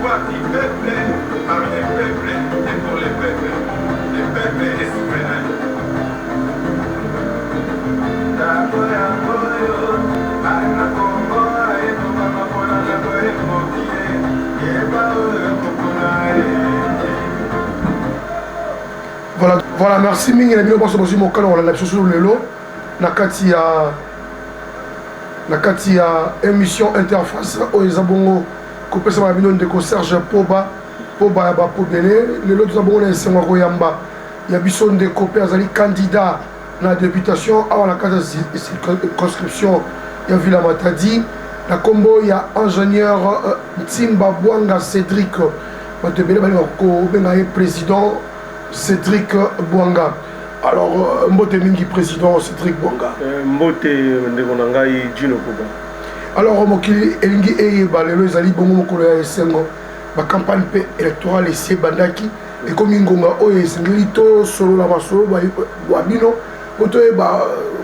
voix du peuple, par les peuples et pour les peuples. Le peuple est souverain. Voilà, merci mingi na bino boso bosi mokala wala na biso lelo na kati ya émission interface oyo eza bongo kopesa ba bino ndeko Serge Poba ya bapobele lelo toza bongo na esengo koyamba ya biso ndeko pe azali candidat na députation awa na kati ya circonscription ya Villa Matadi na kombo ya ingénieur Ntimba Bwanga Cédric bato ebele balinga kobenga ye président Cédric Bwanga. Alors, Mbote Mingi, président Cédric Bwanga. Mbote Ndegonangai Gino Koba. Alors, Mokili Elingi Eyeba, le Zali Bongo Mokolo ya Esengo, la campagne électorale ici, Bandaki, et comme Ingonga, Oye, Senglito, Solo la Masolo, Wabino, Otoe,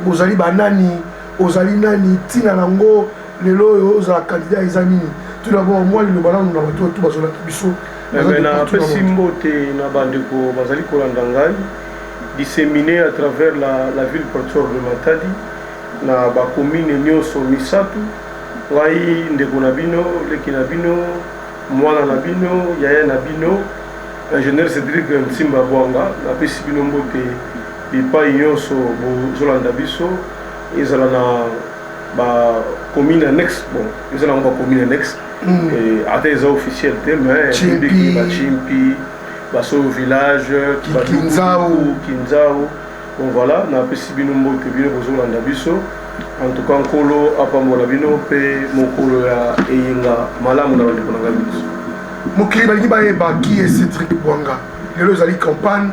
Bozali Banani, Ozali Nani, Tina Nango, les lois, Oza, candidat Izamini. Tout d'abord, moi, le balan, nous avons tout Bazola Bisso. Na pesi mbote na bandeko bazali kolanda ngai disséminé à travers la ville portuaire de Matadi na ba commune nyonso misatu ngai ndeko na bino leki na bino mwana na bino yaya na bino ingénieur Cédric Ntimba Bwanga na pesi bino mbote bipai nyonso bozolanda biso ezala na ba commune annexe bon ezala na ba commune annexe ata eza officiel te mais Chimpi baso village Kinzao bon voilà na pesi bino mbote bino bozolanda biso en tout cas nkolo apambola bino pe mokolo ya eyinga malamu na bandeko na ngai biso mokili balingi bayeba ki e Cédric Bwanga lelo ezali campagne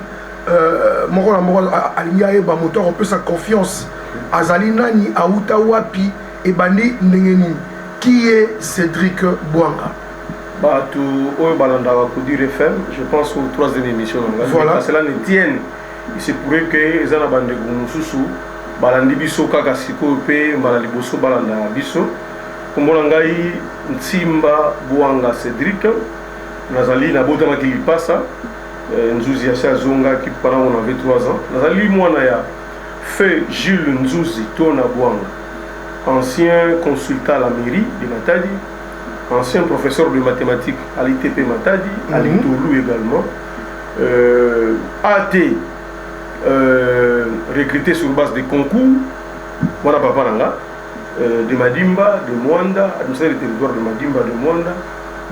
moko na moko alingi ayeba moto akopesa confiance azali nani auta wapi ebandi ndenge nini qui est Cédric Bwanga? Tout au Balandara Koudir FM, je pense aux 3e émissions. Voilà. Cela ne tienne. Il se pourrait que les gens bande Gounoussou, Balandi Bisso, Kakasiko, Pe, Malaliboso, Balanda Bisso, Kombolangai, Ntimba Bwanga Cédric, Nazali, Nabotama qui passe, Nzouzi Acha Zonga qui pendant on avait 3 ans. Nazali Mouanaya, fait Jules Nzouzi, Tona Bwanga. Ancien consultant à la mairie de Matadi, ancien professeur de mathématiques à l'ITP Matadi, à l'Itoulou également, a été recruté sur base de concours, voilà papa Nanga, de Madimba, de Mwanda, administrateur du territoire de Madimba, de Mwanda,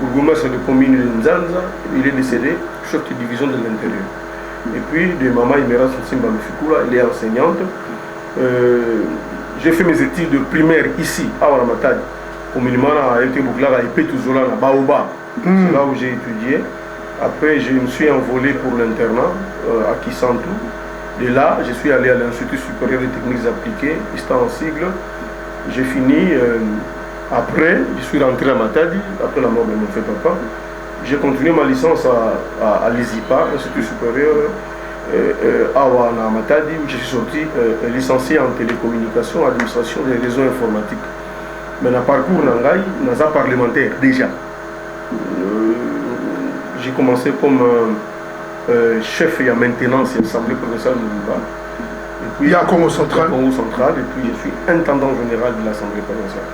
bourgmestre de commune de Nzanza, il est décédé, chef de division de l'intérieur. Et puis de Maman Imera Simba Mfikula, elle est enseignante. J'ai fait mes études de primaire ici, à Waramatadi, communément à Eltebouklala et Pétouzola, à Baoba. C'est là où j'ai étudié. Après, je me suis envolé pour l'internat à Kisantou. De là, je suis allé à l'Institut supérieur des techniques appliquées, c'était en sigle. J'ai fini. Après, je suis rentré à Matadi, après la mort de mon frère papa. J'ai continué ma licence à l'ISIPA, Institut supérieur. À Matadi, où je suis sorti licencié en télécommunication, administration des réseaux informatiques. Mais dans le parcours Nangai, dans un parlementaire déjà. J'ai commencé comme chef et en maintenance et assemblée provinciale de Louba. Il y a Congo central. Congo central, et puis je suis intendant général de l'assemblée provinciale.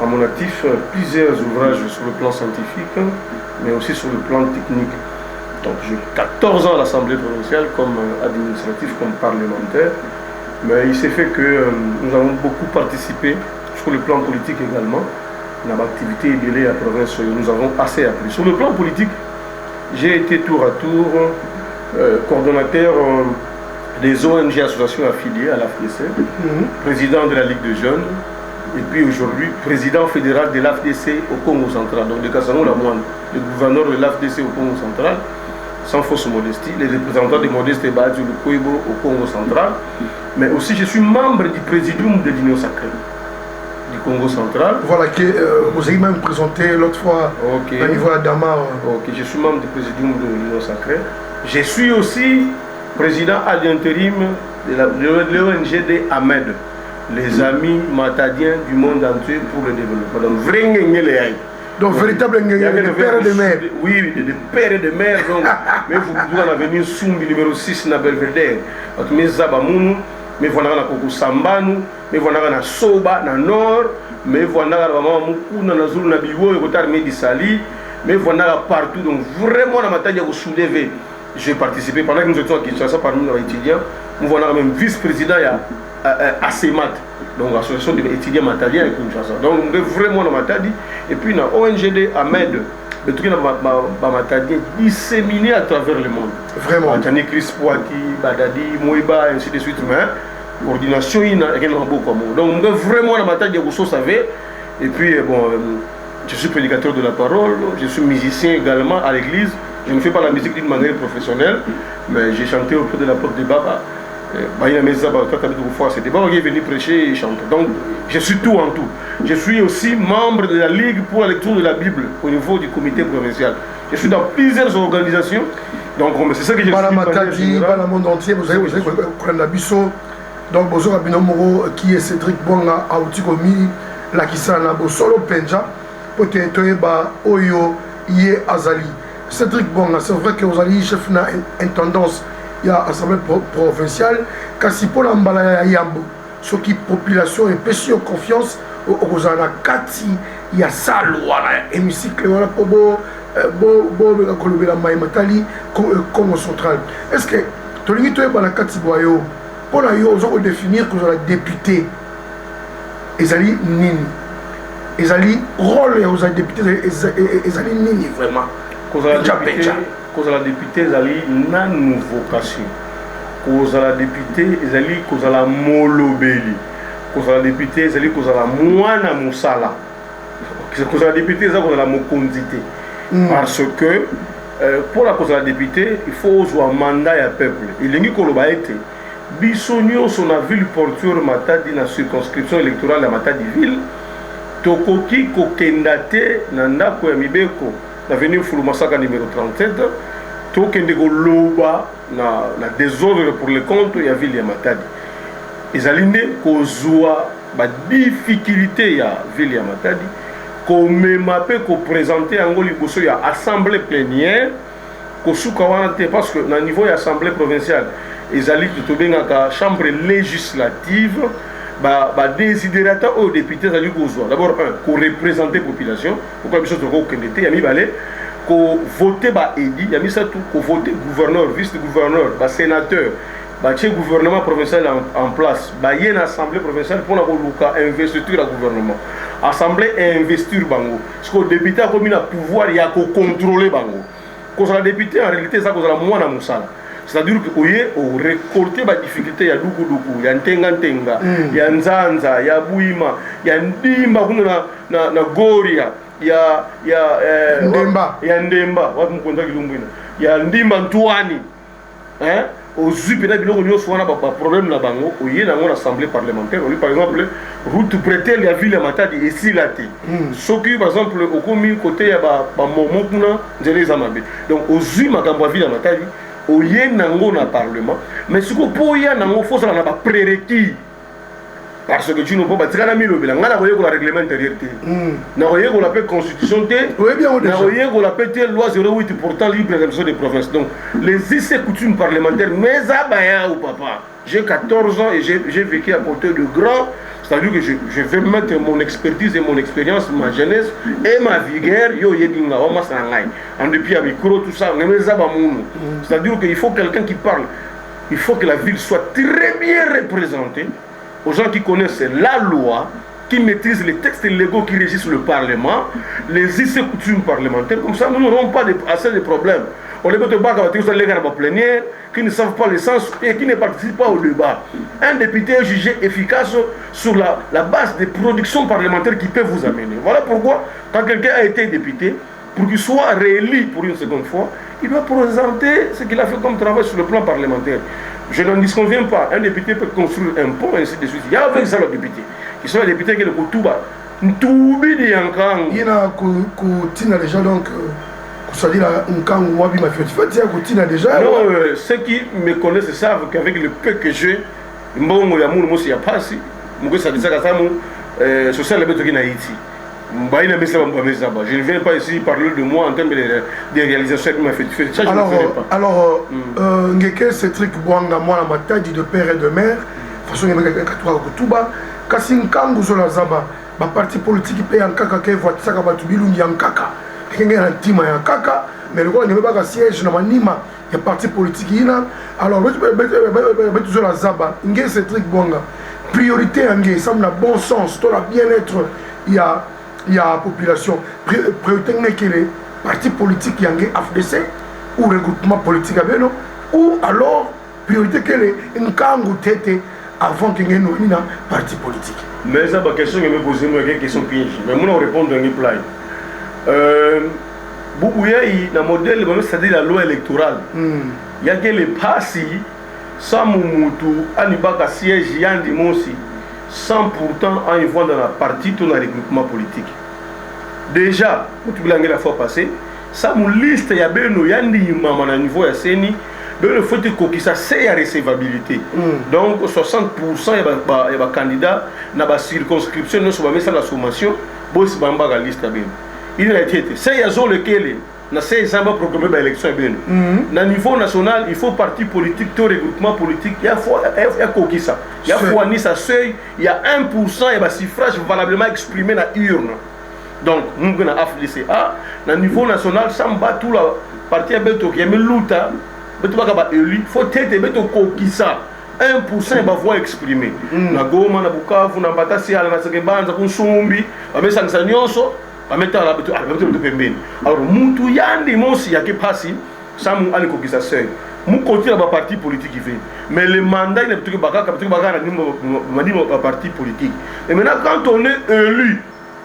À mon actif, plusieurs ouvrages sur le plan scientifique, mais aussi sur le plan technique. Donc j'ai 14 ans à l'Assemblée provinciale comme administratif, comme parlementaire. Mais il s'est fait que nous avons beaucoup participé sur le plan politique également. Dans l'activité de la province, nous avons assez appris. Sur le plan politique, j'ai été tour à tour coordonnateur des ONG associations affiliées à l'AFDC, président de la Ligue des jeunes, et puis aujourd'hui président fédéral de l'AFDC au Congo central. Donc de Kassamou la moine, le gouverneur de l'AFDC au Congo central. Sans fausse modestie, les représentants de Modeste Badju le Koibo au Congo central, mais aussi je suis membre du présidium de l'Union sacrée du Congo central. Voilà, que vous avez même présenté l'autre fois au niveau d'Adama. Ok, je suis membre du présidium de l'Union sacrée. Je suis aussi président à l'intérim de l'ONG de Ahmed, les amis matadiens du monde entier pour le développement. Donc, Donc, véritable père de mère. Oui, de père et de mère. Donc, mais vous pouvez en venir Sumbi numéro 6 na Belvedere. Mais Zabamounou, mais voilà na Koko Sambanu, mais voilà na Soba, na Nord, mais voilà na Maman Moukouna, na Zulu, na Biwo, Kotar Medisali, mais voilà partout. Donc, vraiment, la matière de soulever. J'ai participé pendant que nous étions à Kinshasa parmi nos étudiants. Nous voilà même vice-président à CEMAT, donc l'association des étudiants matadiens à Kinshasa. Donc, nous sommes vraiment dans Matadi. Et puis, dans ONGD Ahmed, le truc dans Matadi disséminé à travers le monde. Vraiment. Tani Chris Pouaki, Badadi, Moïba, ainsi de suite. Mais, coordination, il y a beaucoup. Donc, nous sommes vraiment dans Matadi, vous savez. Et puis, bon, je suis prédicateur de la parole, je suis musicien également à l'église. Je ne fais pas la musique d'une manière professionnelle, mais j'ai chanté auprès de la porte de Baba. C'est Baba qui est venu prêcher et chanter. Donc, je suis tout en tout. Je suis aussi membre de la Ligue pour la lecture de la Bible au niveau du comité provincial. Je suis dans plusieurs organisations. Donc, c'est ça que je suis. Dans le monde entier, vous savez, on a Bisso, donc, Bozo Rabinomoro, qui est Cédric Bonga, Autikomi, Lakisana, Bosolo Penja, peut-être Oyo, Yé Azali. Cédric Bonga, c'est vrai que vous allez chef na intendance, il y a assemblée provinciale, car si pour l'emballage yambo, ce qui population et péché confiance, aux anakati, il y a ça loi, hémicycle, voilà pour la maïmatali, comme central. Est-ce que tu as dit que tu es kati boyo, pour la yo, vous allez définir que vous allez député, ils allaient nini, ils allaient rôle, vous allez député, ils allaient nini vraiment. Cause la députée, ils allaient na nouveau vocation. Cause la députée, ils allaient cause la molobeli. Cause la députée, ils allaient cause la moana musala. Cause la députée, ils allaient la mokondité. Parce que pour la cause de la députée, il faut avoir un mandat à peuple. Il y a un été. Bissonio, son ville portuaire Matadi, dans la circonscription électorale de Matadi ville. Tokoki kokendate nanda ko mibeko. L'avenue Fulumasaka numéro 37, tout le monde na désordre pour le compte, il y a ville Matadi. Ils allaient kozua ba difficulté ya ville Matadi, ko memape ko présenter en goli bosso ya assemblée plénière, ko soukawana parce que na niveau ya assemblée provinciale, ils allaient tout bien ka chambre législative. Désidérata aux députés à l'Ugozoa. D'abord, qu'on représente la population, pourquoi il y a mis qu'on vote Edi, il y a mis ça tout, qu'on vote gouverneur, vice-gouverneur, sénateur, gouvernement provincial en place, il y a une assemblée provinciale pour investir le gouvernement. Assemblée et investir Bango. Parce que le député a comme un pouvoir, il y a qu'à contrôler Bango. Quand on a député, en réalité, c'est qu'on a moins à Moussala. C'est-à-dire qu'on a récolté des difficultés, il y a Dougou, il y a Ntenga, il y a Nzanza, il y a Bouima, il y a Ndimba, il y a Goria, il y a Ndemba, il y a Ndimba Ntouani. Aux UPN, il y a un problème là-bas. Il y a une assemblée parlementaire. Par exemple, route prêtée, il y a ville à Matadi et si la thé. Ce qui, par exemple, au commun côté, il y a Momokuna, donc aux UPN, il y a ville à Matadi. Au Yenango na parlement, mais ce que pour Yenango, il faut que ça pas prérequis. Parce que tu ne peux pas tirer la mille au bilan. On a le règlement intérieur. On a la constitution. On a la loi 08 portant libre présentation des provinces. Donc, les essais coutumes parlementaires, mais à ou papa. J'ai 14 ans et j'ai vécu à côté de grands. C'est-à-dire que je vais mettre mon expertise et mon expérience, ma jeunesse et ma vigueur. En dépit à micro, tout ça. C'est-à-dire qu'il faut quelqu'un qui parle. Il faut que la ville soit très bien représentée. Aux gens qui connaissent la loi, qui maîtrisent les textes légaux qui régissent le Parlement, les essais coutumes parlementaires. Comme ça, nous n'aurons pas assez de problèmes. On les met au bas quand les gars plénière, qui ne savent pas le sens et qui ne participent pas au débat. Un député est jugé efficace sur la base des productions parlementaires qui peuvent vous amener. Voilà pourquoi, quand quelqu'un a été député, pour qu'il soit réélu pour une seconde fois, il doit présenter ce qu'il a fait comme travail sur le plan parlementaire. Je n'en disconviens pas. Un député peut construire un pont, et ainsi de suite. Il y a avec ça le député. Qui sont les députés qui sont le Koutuba. Ntoubi di Yankang. Il y a Koutina déjà donc. C'est-à-dire Nkang Wabi Mafia. Tu fais Koutina déjà. Non, ceux qui me connaissent savent qu'avec le peu que j'ai, Mbongo Yamour Mosi Yapasi, Mougo Sadisa Kasamu, social le Betoki Haïti. Je ne viens pas ici parler de moi en termes de réalisations qui m'a fait. Ça, je ne ferai pas. Alors, Ngeke Cédric Bouanga, moi, la matadi de père et de mère, façon Tuba, Kasinkangu Zolazaba, ma parti politique paye en kaka, qui voit ça, Kabatubilungi en kaka, qui est un team en kaka, mais le gars n'est pas un siège, n'a pas nima, il y a parti politique. Alors, le Zolazaba, Ngeke Cédric Bouanga, priorité en Ngeke, ça me bon sens, tout le bien-être, il y a la population. Priorité que les partis politiques qui ont AFDC ou regroupement politique à Beno, ou alors priorité que les Nkangu Tete avant qu'il y ait un parti politique. Mais ça, la question que je me pose, c'est une question piège. Mais moi, je réponds dans les plans. Boubouya, il y a un modèle, c'est-à-dire la loi électorale. Il y a que les passis, sans Moumoutou, Anibaka siège, Yandi Monsi, sans pourtant en y voir dans la partie tout le regroupement politique. Déjà, vous avez la fois passée, ça m'a liste, il y a bien un niveau SNI, le fait que ça c'est la recevabilité. Donc 60% il y a des candidats dans la circonscription, nous sommes mis à la sommation, bon c'est la liste. Il a été, c'est lequel na 16 ans programmer l'élection bien. Na niveau national, il faut parti politique, tout regroupement politique, il y a quoi ça. Il y a fois ni ça seuil, il y a 1% et suffrage valablement exprimé dans l'urne. Donc, nous avons AFDC. Na niveau national, ça me bat tout la parti à Beto qui est luta, Beto va élu, il faut être Beto quoi ça. 1% va voix exprimée. Na Goma, na Bukavu, na Batasi, na Sekebanza, na Sumbi, na Mesangsa Nyonso. Alors, Moutou Yandi Monsi Yaki Passi, ça m'a allé coquiller sa sœur. Mou continue à parti politique qui fait. Mais le mandat, il n'est pas un parti politique. Et maintenant, quand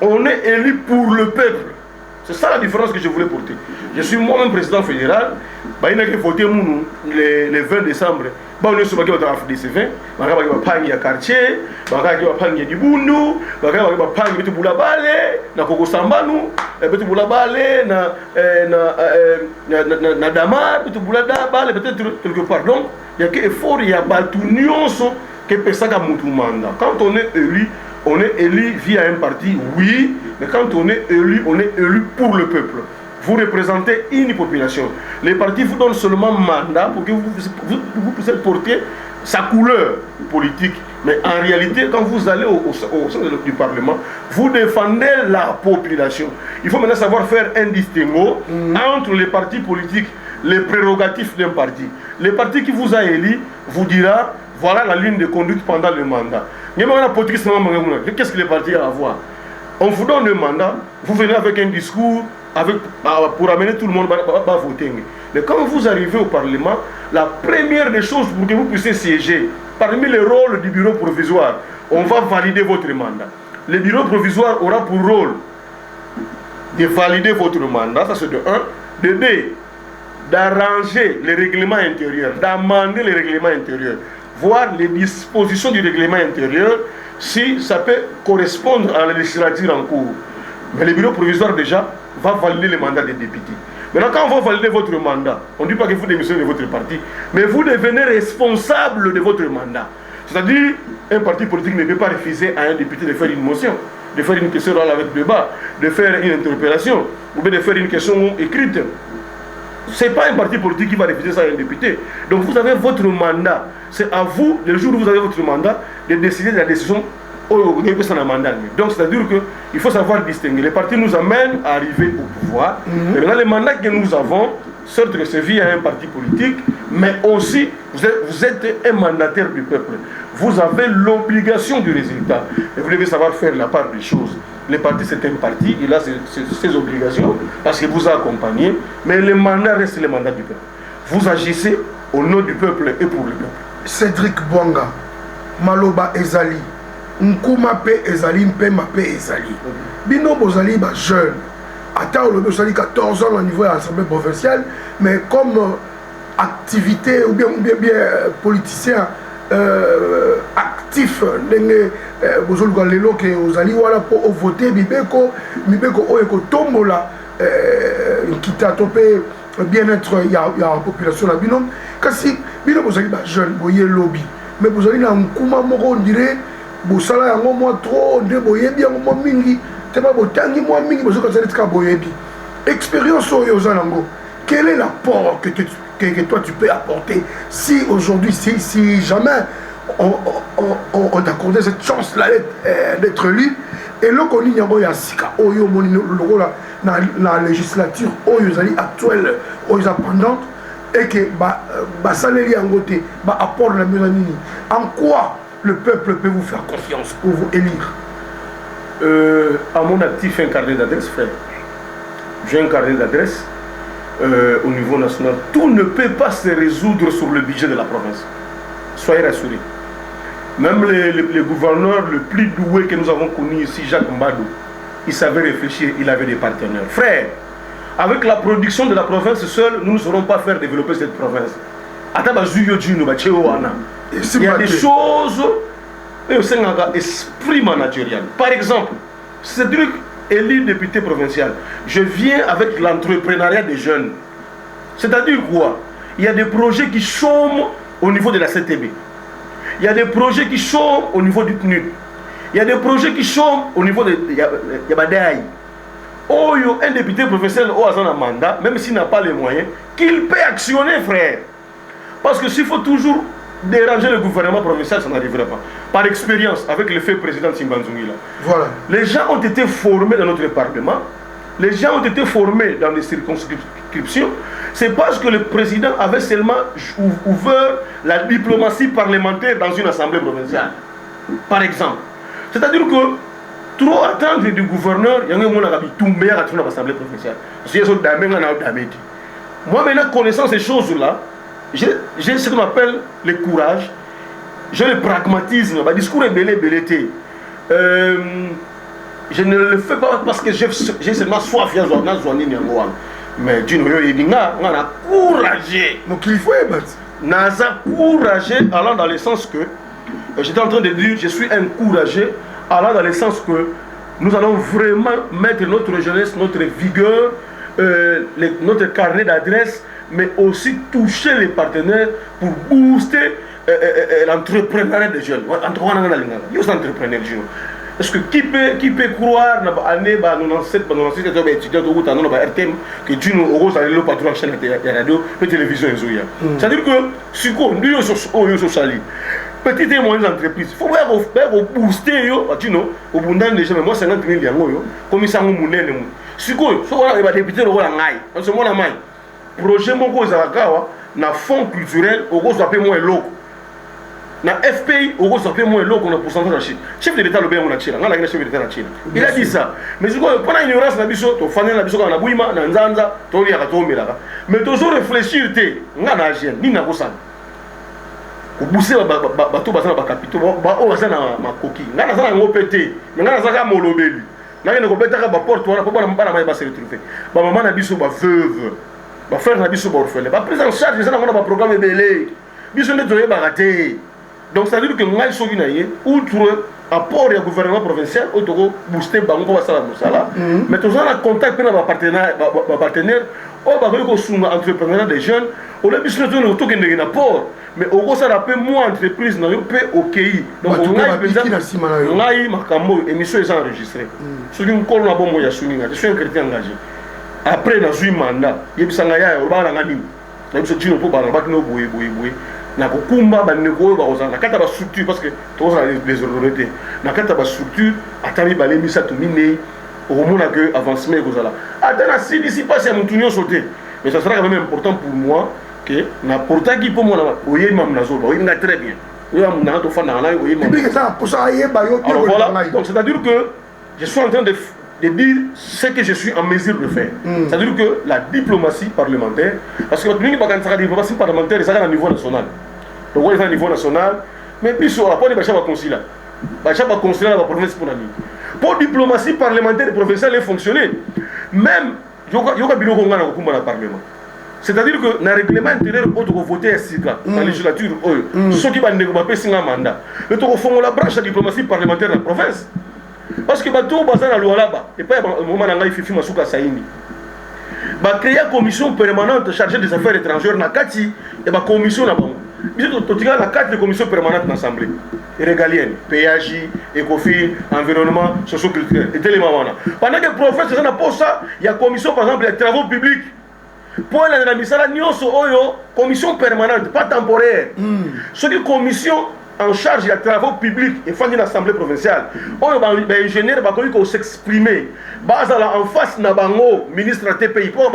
on est élu pour le peuple. C'est ça la différence que je voulais porter. Je suis moi-même président fédéral. Il y a voté le 20 décembre. On est sur le FDC 20. On va parler de quartier. On va parler de Bundu. On va parler de Boulabale. Na Koko Sambanu. De Boulabale. Na Damar. De Boulabale. Peut-être quelque part. Donc, il y a que effort. Il y a une union qui peut ça comme tout mandat. Quand on est élu via un parti, oui, mais quand on est élu pour le peuple. Vous représentez une population. Les partis vous donnent seulement mandat pour que vous puissiez porter sa couleur politique. Mais en réalité, quand vous allez au sein du Parlement, vous défendez la population. Il faut maintenant savoir faire un distinguo entre les partis politiques, les prérogatives d'un parti. Le parti qui vous a élu vous dira, voilà la ligne de conduite pendant le mandat. Qu'est-ce que les partis ont à voir? On vous donne le mandat, vous venez avec un discours pour amener tout le monde à voter. Mais quand vous arrivez au Parlement, la première des choses pour que vous puissiez siéger, parmi les rôles du bureau provisoire, on va valider votre mandat. Le bureau provisoire aura pour rôle de valider votre mandat, ça c'est de 1. De 2, d'arranger les règlements intérieurs, d'amender les règlements intérieurs, voir les dispositions du règlement intérieur, si ça peut correspondre à la législature en cours. Mais le bureau provisoire déjà va valider le mandat des députés. Maintenant, quand on va valider votre mandat, on ne dit pas que vous démissionnez de votre parti, mais vous devenez responsable de votre mandat. C'est-à-dire, un parti politique ne peut pas refuser à un député de faire une motion, de faire une question orale avec débat, de faire une interpellation, ou bien de faire une question écrite. Ce n'est pas un parti politique qui va refuser ça à un député. Donc vous avez votre mandat. C'est à vous, le jour où vous avez votre mandat, de décider de la décision au mandat. Donc c'est-à-dire qu'il faut savoir distinguer. Les partis nous amènent à arriver au pouvoir. Et maintenant, les mandats que nous avons, certes que c'est via un parti politique, mais aussi vous êtes un mandataire du peuple. Vous avez l'obligation du résultat. Et vous devez savoir faire la part des choses. Le parti, c'est un parti, il a ses obligations parce qu'il vous a accompagné, mais le mandat reste le mandat du peuple. Vous agissez au nom du peuple et pour le peuple. Cédric Bouanga, Maloba Ezali, Nkuma Pe Ezali, Mpema Pe Ezali. Bino Bozali, jeune. Attends, le Bozali 14 ans au niveau de l'Assemblée provinciale, mais comme activité ou bien politicien actif, bozoluka lelo ke ozali wala po voter mibeko oyo tombola kita topé bien-être ya population na bino kasi bino bozali ba jeune boye lobby mais bozali na nkuma moko on dirait bosala yango mo trop nde boyebi yango mo mingi tellement botangi moi mingi bozo ka tika boyebi expérience oyo zanango. Quel est l'apport que toi tu peux apporter si aujourd'hui si jamais on t'accordait cette chance là d'être lu et là qu'on y a sika oyo moni lokola na législature oyo zali actuelle oyo pendante et que ba salaire en côté ba apport la melanini en quoi le peuple peut vous faire confiance pour vous élire. À mon actif un carnet d'adresse frère, j'ai un carnet d'adresse au niveau national. Tout ne peut pas se résoudre sur le budget de la province, soyez rassurés. Même les gouverneurs le plus doué que nous avons connu ici, Jacques Mbadou, il savait réfléchir, il avait des partenaires. Frère, avec la production de la province seule, nous ne saurons pas faire développer cette province. Il y a des choses, esprit managérial. Par exemple, Cédric élu député provincial, je viens avec l'entrepreneuriat des jeunes. C'est-à-dire quoi? Il y a des projets qui chôment au niveau de la CTB. Il y a des projets qui chôment au niveau du PNUD. Il y a des projets qui chôment au niveau de Yabadaï. Oh, un député professionnel au hasard mandat, même s'il n'a pas les moyens, qu'il peut actionner, frère. Parce que s'il faut toujours déranger le gouvernement provincial, ça n'arrivera pas. Par expérience, avec le fait président Simbanzungi là. Voilà. Les gens ont été formés dans notre parlement. Les gens ont été formés dans les circonscriptions. C'est parce que le président avait seulement ouvert la diplomatie parlementaire dans une assemblée provinciale. Par exemple. C'est-à-dire que trop attendre du gouverneur, il y a un monde qui tombe à l'assemblée provinciale. Moi, maintenant, connaissant ces choses-là, j'ai ce qu'on appelle le courage, j'ai le pragmatisme, le discours est belé. Je ne le fais pas parce que j'ai seulement soif, mais Dieu a couragé. Donc il faut Naza couragé allant dans le sens que, j'étais en train de dire, je suis encouragé allant dans le sens que nous allons vraiment mettre notre jeunesse, notre vigueur, notre carnet d'adresse, mais aussi toucher les partenaires pour booster l'entrepreneuriat des jeunes. Entrepreneur jeune. Parce que qui peut croire dans l'année 97, 96, étudiants au RTM que Dieu nous a le patron de la chaîne de radio et de télévision. C'est-à-dire que si nous sommes petites et moyennes entreprises, il faut booster au bout d'un déjà, moi 50 000 comme ça on m'a dit. Si on a député le rôle en aïe, on se montre en maille. Projet mon cause à na fonds culturel au gros appel moins loco. Na FPI au gros appel moins loco on a pourcentage de Chine. Chef de l'État le bien on a Chine, on a la chef de l'État en Chine. Il a dit ça. Mais pendant ignorance na biso to fané na biso na buima na nzanza to ya to melaka. Mais toujours réfléchir té ngana agien ni na kosana. Ko bousser bato bazana ba capitaux ba o bazana ma coquille. Ngana zana ngopete, ngana zaka molobeli. Ngana ko betaka ba porte wala ko bana mbana ma ba se retrouver. Ba maman na biso ba veuve. Ba frère na biso ba orphelin. Ba prise en charge ça na ba programme belé. Biso ne doye ba rater. Donc ça veut dire que ngai soki na ye outre apport du gouvernement provincial au toko booster bango ba sala mosala. Mais toujours en contact avec ba partenaire o ba ko sunga entrepreneur des jeunes, o le biso ne to kende na port. Mais au gros ça rappelle moi entreprise na yo pe OKI. Donc ngai makambo émission est enregistrée. Soki nkolo na bombo ya suninga, je suis un chrétien engagé. Après na zui mandat yebisanga ya obala ngani na biso tino po bana bakino boye na kokumba baneko ba kozanga kata ba structure parce que tous les autorités na kata ba structure atami balemisa to mine au mona que avancement kozala atana si d'ici pas c'est montunyo sauter mais ça sera quand même important pour moi que na porta qui pour moi na oye mam na zoba oye nga très bien yo am na to fana na oye mam ça pour ça aye ba yo alors voilà donc c'est à dire que je suis en train de dire ce que je suis en mesure de faire. C'est-à-dire que la diplomatie parlementaire, parce que la diplomatie parlementaire, c'est à niveau national. Donc, on est à niveau national, mais puis sur la part de Bachaba Consulat. Bachaba Consulat, la province pour l'année. Pour la diplomatie parlementaire, les professeurs les fonctionner. Même, il y a un bureau dans le Parlement. C'est-à-dire que dans le règlement intérieur, on doit voter dans la législature. Ceux qui ont un mandat. Mais on doit la branche de la diplomatie parlementaire dans la province. Parce que bateau bazar à l'oualaba et pas au moment où il fait masuka saini. Ba créer commission permanente chargée des affaires étrangères na kati et ba commission na bango. tu as 4 commissions permanentes dans l'Assemblée régalienne, PAJ, ECOFIN, environnement, socio-culturel. Et pendant que le professeur n'a pas ça, il y a commission par exemple des travaux publics. Pour la misala nyonso oyo commission permanente, pas temporaire. Ce qui commission en charge des travaux publics et fondé l'Assemblée provinciale. Oyo ba ingénieur ba ko s'exprimer. Bazala en face na bango ministre de TPI pour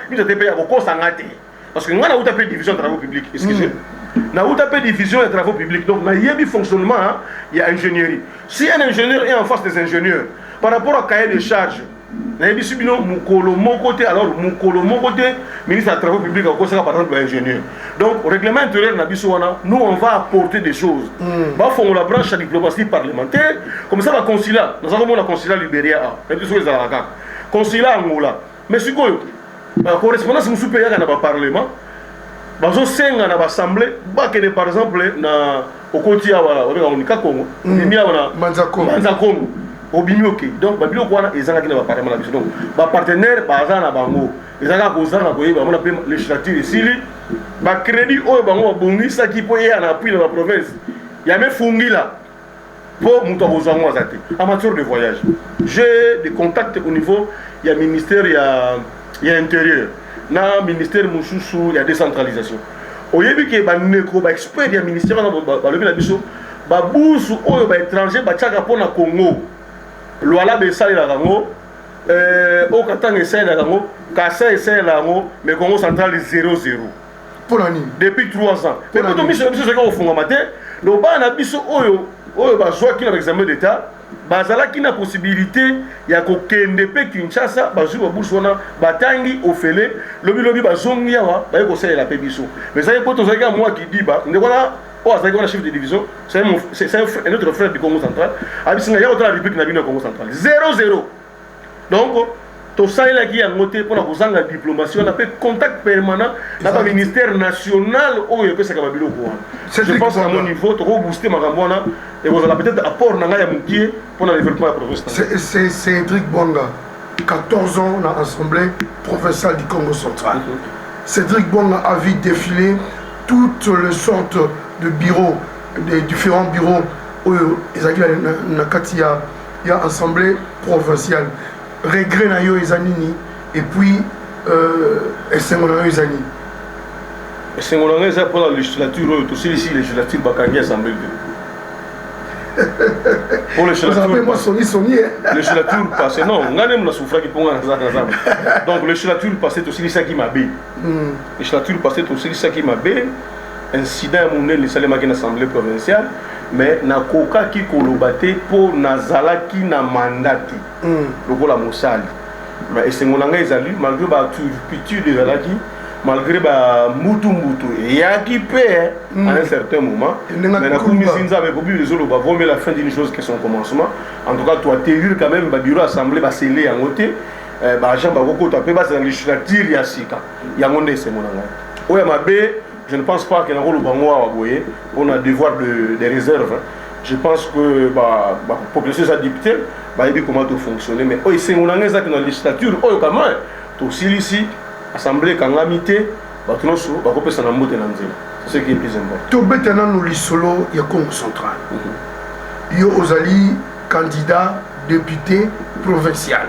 ministre de TPI ko sangate. Parce que nous avons une division de travaux publics. Excusez. Nous avons une division de travaux publics. Donc, il y a un fonctionnement, il y a ingénierie. Si un ingénieur est en face des ingénieurs, par rapport à cahier de charges, nous avons mon côté, alors mon côté, ministre des travaux publics, par exemple, l'ingénieur. Donc, au règlement intérieur, nous, on va apporter des choses. Nous avons la branche de diplomatie parlementaire, comme ça, la consulat. Nous avons la consulat Libéria. Consulat Angola. Mais c'est quoi? La correspondance nous supérieure dans le Parlement, nous sommes dans l'Assemblée, par exemple, au côté de Congo, Manzakongo, au Bimioke. Donc, ils ont un Parlement. Donc, les partenaires, ils ont un législature ici, les crédits, qui peut être en appui dans la province. Il y a même Fungi là pour en matière de voyage. J'ai des contacts au niveau, il y a ministère, il y a intérieur, dans le ministère Moussoussou, il y a décentralisation. Au début, il y a des experts, il y a ministère, il y a des étrangers, il y a des Congo. Loala Bessal la Rango, au Katang essaie la Rango, Kassa essaie la Rango, mais Congo central est 0-0. Pour l'année. Depuis 3 ans. Mais quand on mise au fond matin, le bas n'a pas soit qui a l'examen d'État. Bazala qui a possibilité il y a qu'au Kinshasa bazu babushona batangi ofele lobi bazongi yawa ba conseiller la pébiso mais ça y est pour tous les gars moi qui dit bah on voilà oh ça y est chef de division c'est un autre frère du Congo central abisinga ya autre République na bino Congo central 0-0 donc tout ça il a qui a noté pour la kozanga diplomatie on a fait contact permanent dans le ministère national où il peut se kababilo quoi je pense à mon niveau to booster ma gambona et vous allez peut-être apport na ya mukie pour le développement de la province. C'est Cédric Bonga, 14 ans dans l'Assemblée provinciale du Congo central. Cédric Bonga a vu défiler toutes les sortes de bureaux, des différents bureaux où il y a Assemblée provinciale. Regret na yo ezanini et puis Essengona ezani. Essengona ezani pour la législature aussi ici législature bakangi assemblée. Pour le législature passée, non, on a même la souffrance qui peut donc le législature passée aussi ça qui m'a bé. Législature passée aussi ça qui m'a bé. Incident mon les salema qui l'assemblée provinciale, mais na koka qui kolobate pour nazala qui na mandati. Le la mosali. Mais c'est mon langage ezali malgré ba turpitude de zalaki, malgré ba mutu et ya qui paie à un certain moment. Mais na kumizinza avec obi les autres va vomir la fin d'une chose qui est son commencement. En tout cas toi t'es quand même ba bureau assemblée ba scellé en côté ba agent ba koko tapé ba c'est dans législature ya sika. Ya ngonde c'est mon langage. Oya mabe je ne pense pas que nous on a devoir de réserve. Je pense que la population a député, comment tout fonctionner. Mais c'est une législature, aussi ici, l'Assemblée, quand on a mis, c'est ce qui est plus important. Tout maintenant, nous les solo, il y a Congo central. Il y a Ozali, candidat, député provincial.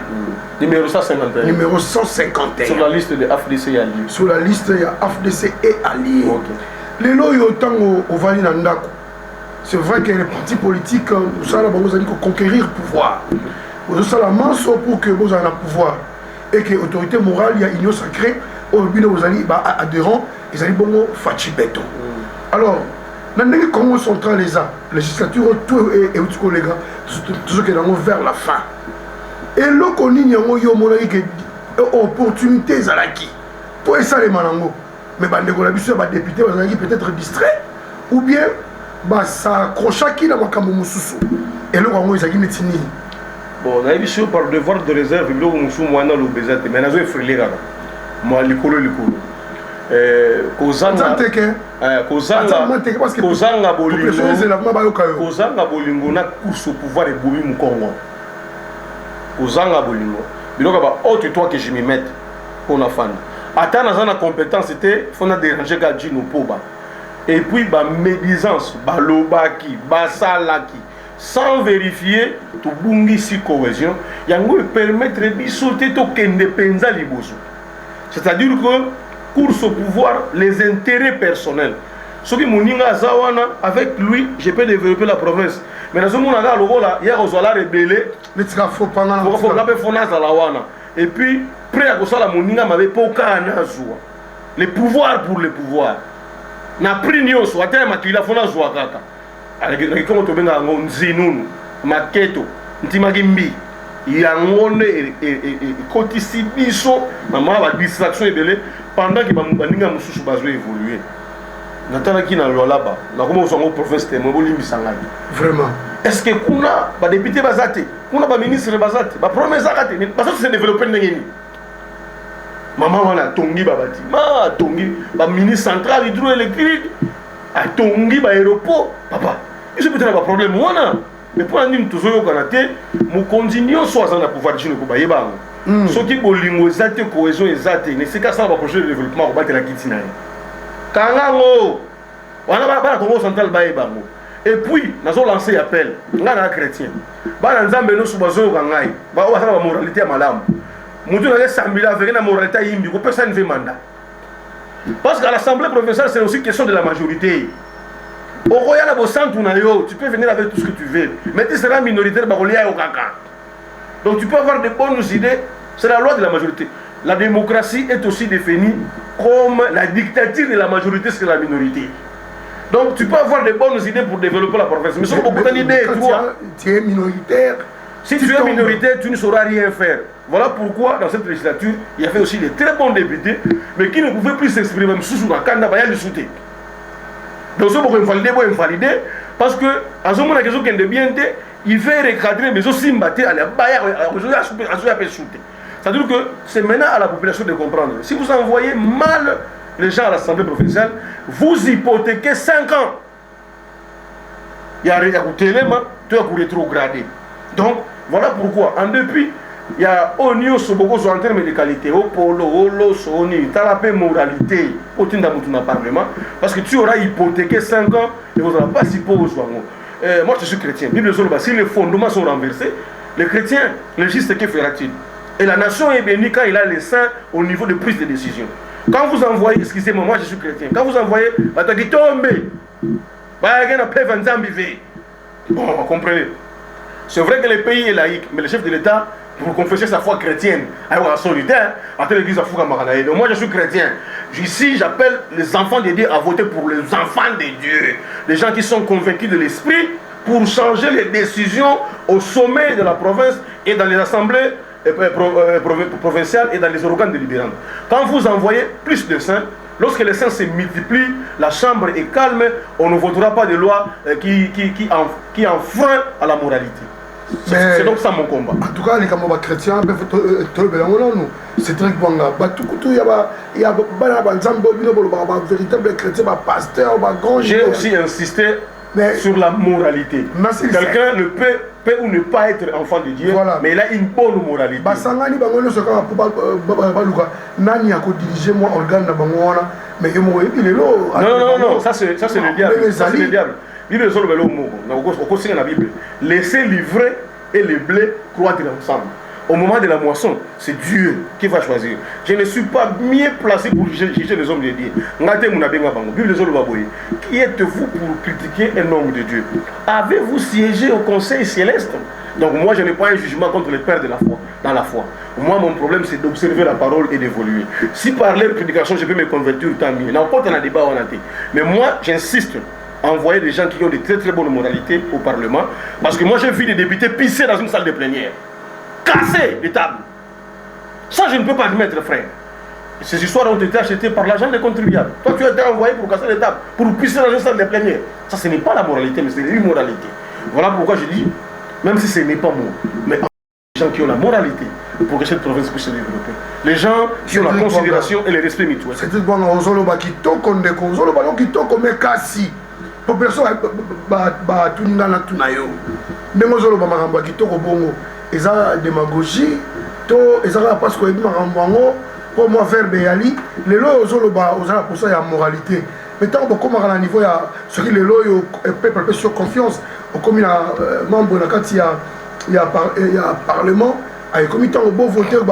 Numéro 151. Numéro 151. Sur la liste de AFDC et Ali. Sur la liste, il y a AFDC et Ali. Les lois, il y a autant au Vali Nandako. C'est vrai que les partis politiques, vous allez conquérir le pouvoir. Vous allez manso pour que vous ayez le pouvoir. Et que l'autorité morale, il y a union sacrée. Au but, vous allez adhérents, ils allez bon fachi béton. Alors, dans le Congo central, les législature, tout et tout collègue, tout ce qui est vers la fin. Et là, on a une opportunité pour ça les manango. Mais les députés peut-être distraits ou bien ça accroche qui dans et là, on a une bon, on a eu par devoir de réserve, mais on a eu mais on a eu moi, l'écolo. Kozanga bolingo na course au pouvoir et bomi mukongo. Kozanga bolingo. Biloko ba autre toi que je me mette pour na fan. Attends dans la compétence c'était faut na déranger gadji no poba. et puis médisance, balobaki, basalaki, sans vérifier, tout bungi si cohésion, yango permettre de sauter au kendepenza liboso. C'est-à-dire que, course au pouvoir, les intérêts personnels. Ce qui Mouninga Zawana, avec lui, je peux développer la province. Mais dans ce monde-là, il y a un rebelle. Et puis, près à ça, la Mouninga m'avait pas aucun les pouvoirs pour les pouvoirs. Na pris nyo so ata makila fona zwa kaka. Avec comment to benga nzinunu, maketo, ntimaki mbi. Yangone et kotisi biso, maman va distraction ebele pendant que baninga mususu bazo évoluer. Natana ki na lo là-bas. Na comment on province témoin bolimbisanga. Vraiment. Est-ce que kuna ba député bazate, kuna ba ministre bazate, ba promesse zakate, parce que c'est développer ndengeni. Maman wana tongi ba bâtiment, tongi ba ministre central hydroélectrique, a tongi ba aéroport, papa. Ils ont peut-être un problème wana. Mais pour nous tous au Canada, nous continuons soit à pouvoir dire que baïba. Ce qui bolingo exacte cohésion exacte, ne c'est qu'à ça va projet de développement pour battre la kitina. Kangango, on a pas Congo central baïba. Et puis, nous avons lancé appel, nous sommes chrétiens. Ba nzambe no subazo kangai, ba wa sana moralité à malam. Mutu na sambila avec la moralité yimbi ko personne ne veut mandat. Parce qu'à l'Assemblée provinciale, c'est aussi question de la majorité. Au Royal tu peux venir avec tout ce que tu veux, mais tu seras minoritaire au caca. Donc tu peux avoir de bonnes idées, c'est la loi de la majorité. La démocratie est aussi définie comme la dictature de la majorité sur la minorité. Donc tu peux avoir de bonnes idées pour développer la province. Mais si tu es minoritaire, si tu es minoritaire, tu ne sauras rien faire. Voilà pourquoi dans cette législature, il y avait aussi des très bons députés, mais qui ne pouvaient plus s'exprimer, même sous la canne de souté. Donc ça pour invalider, parce que à ce moment-là, il veut recadrer, mais aussi mbatter à la c'est-à-dire que c'est maintenant à la population de comprendre. Si vous envoyez mal les gens à l'Assemblée provinciale, vous hypothéquez 5 ans. Il y a un élément, tu as rétrograder. Donc voilà pourquoi, en depuis, il y a Onio Soboko en termes de qualité, au polo, au los, au ni, tu as la paix moralité, au tin dans parlement, parce que tu auras hypothéqué 5 ans et vous n'aurez pas si pauvre. Moi je suis chrétien. Bible si les fondements sont renversés, les chrétiens, le juste que fera-t-il? Et la nation est bénie quand il a les saints au niveau de prise de décision. Quand vous envoyez, excusez-moi, moi je suis chrétien, quand vous envoyez, bon, vous comprenez. C'est vrai que le pays est laïque, mais le chef de l'État, pour confesser sa foi chrétienne, à solitaire, à l'église à Foucault-Maranaï. Donc moi je suis chrétien. Ici, j'appelle les enfants de Dieu à voter pour les enfants de Dieu. Les gens qui sont convaincus de l'esprit pour changer les décisions au sommet de la province et dans les assemblées provinciales et dans les organes délibérants. Quand vous envoyez plus de saints, lorsque les saints se multiplient, la chambre est calme, on ne votera pas de loi qui enfreint à la moralité. C'est donc ça mon combat. En tout cas, les chrétiens c'est très bon. J'ai aussi insisté sur la moralité. Quelqu'un ne peut ou ne pas être enfant de Dieu, voilà. Mais il a une bonne moralité. Non, ça c'est le diable. Ça c'est le diable. Laissez livrer et les blés croître ensemble. Au moment de la moisson, c'est Dieu qui va choisir. Je ne suis pas mieux placé pour juger les hommes de Dieu. Qui êtes-vous pour critiquer un homme de Dieu? Avez-vous siégé au conseil céleste? Donc moi je n'ai pas un jugement contre les pères de la foi, dans la foi. Moi mon problème c'est d'observer la parole et d'évoluer. Si par leur prédication je peux me convertir, tant mieux. N'importe quel débat on a été. Mais moi j'insiste. Envoyer des gens qui ont de très très bonnes moralités au Parlement. Parce que moi j'ai vu des députés pisser dans une salle de plénière. Casser les tables. Ça je ne peux pas admettre, frère. Ces histoires ont été achetées par l'argent des contribuables. Toi tu as été envoyé pour casser les tables, pour pisser dans une salle de plénière. Ça ce n'est pas la moralité, mais c'est l'immoralité. Voilà pourquoi je dis, même si ce n'est pas moi, mais les gens qui ont la moralité pour que cette province puisse se développer. Les gens qui ont la considération et le respect mutuel. C'est tout bon, population ba tuninga na tunayo ndenge ozoloba makambo ya kitoko bongo eza démagogie to ezala parce que makambo yango pour moi verbe yali lelo ozoloba ozala pour ça ya moralité Maintenant, comme à niveau, il y a ce qui est le peuple peut sur confiance. Comme il y a membre, quand il y a parlement, comme il y a un beau voteur,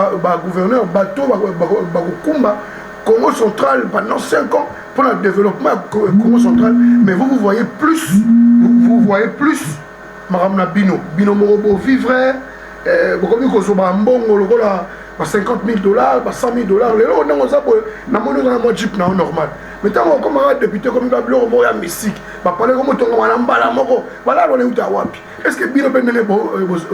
gouverneur, bateau, Kumba, Congo central pendant 5 ans pour le développement Congo central. Mais vous voyez plus, vous voyez plus, Madame Bino Morobo vivre, comme il y a un bon, 50 000 $, 100 000 $, on a jeep normal. Maintenant, comme un député comme il va avoir un mystique, parler comme on a un balamoko, voilà, on est où wapi. Est-ce que Bino Ben Nene est-ce que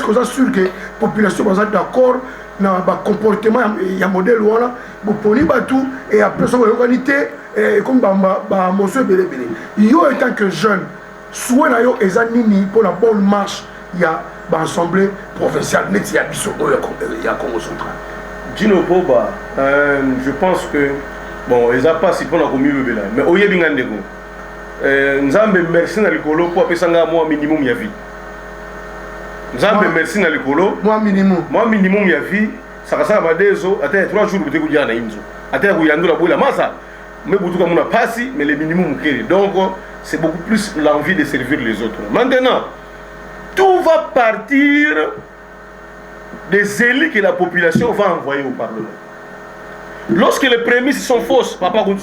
vous êtes sûr que la population est d'accord dans le comportement, il y a un modèle où on a tout et après ça, l'organité, comme monsieur Bélé. Yo étant que jeune, soit là, ils ont pour la bonne marche, il y a l'Assemblée provinciale, il y a Congo central. Dino Poba, je pense que, bon, ils n'ont pas si pour la commune, mais au Yébingandego, nous avons merci dans le colo pour appeler ça un minimum de vie. Nous avons merci dans le colo. Moi minimum de vie, ça va être 3 jours pour te dire à Inzo. Attends, vous y avez la boule à massa. Mais pour tout le monde passé, mais le minimum qui donc c'est beaucoup plus l'envie de servir les autres. Maintenant, tout va partir des élus que la population va envoyer au Parlement. Lorsque les prémices sont fausses, papa, donc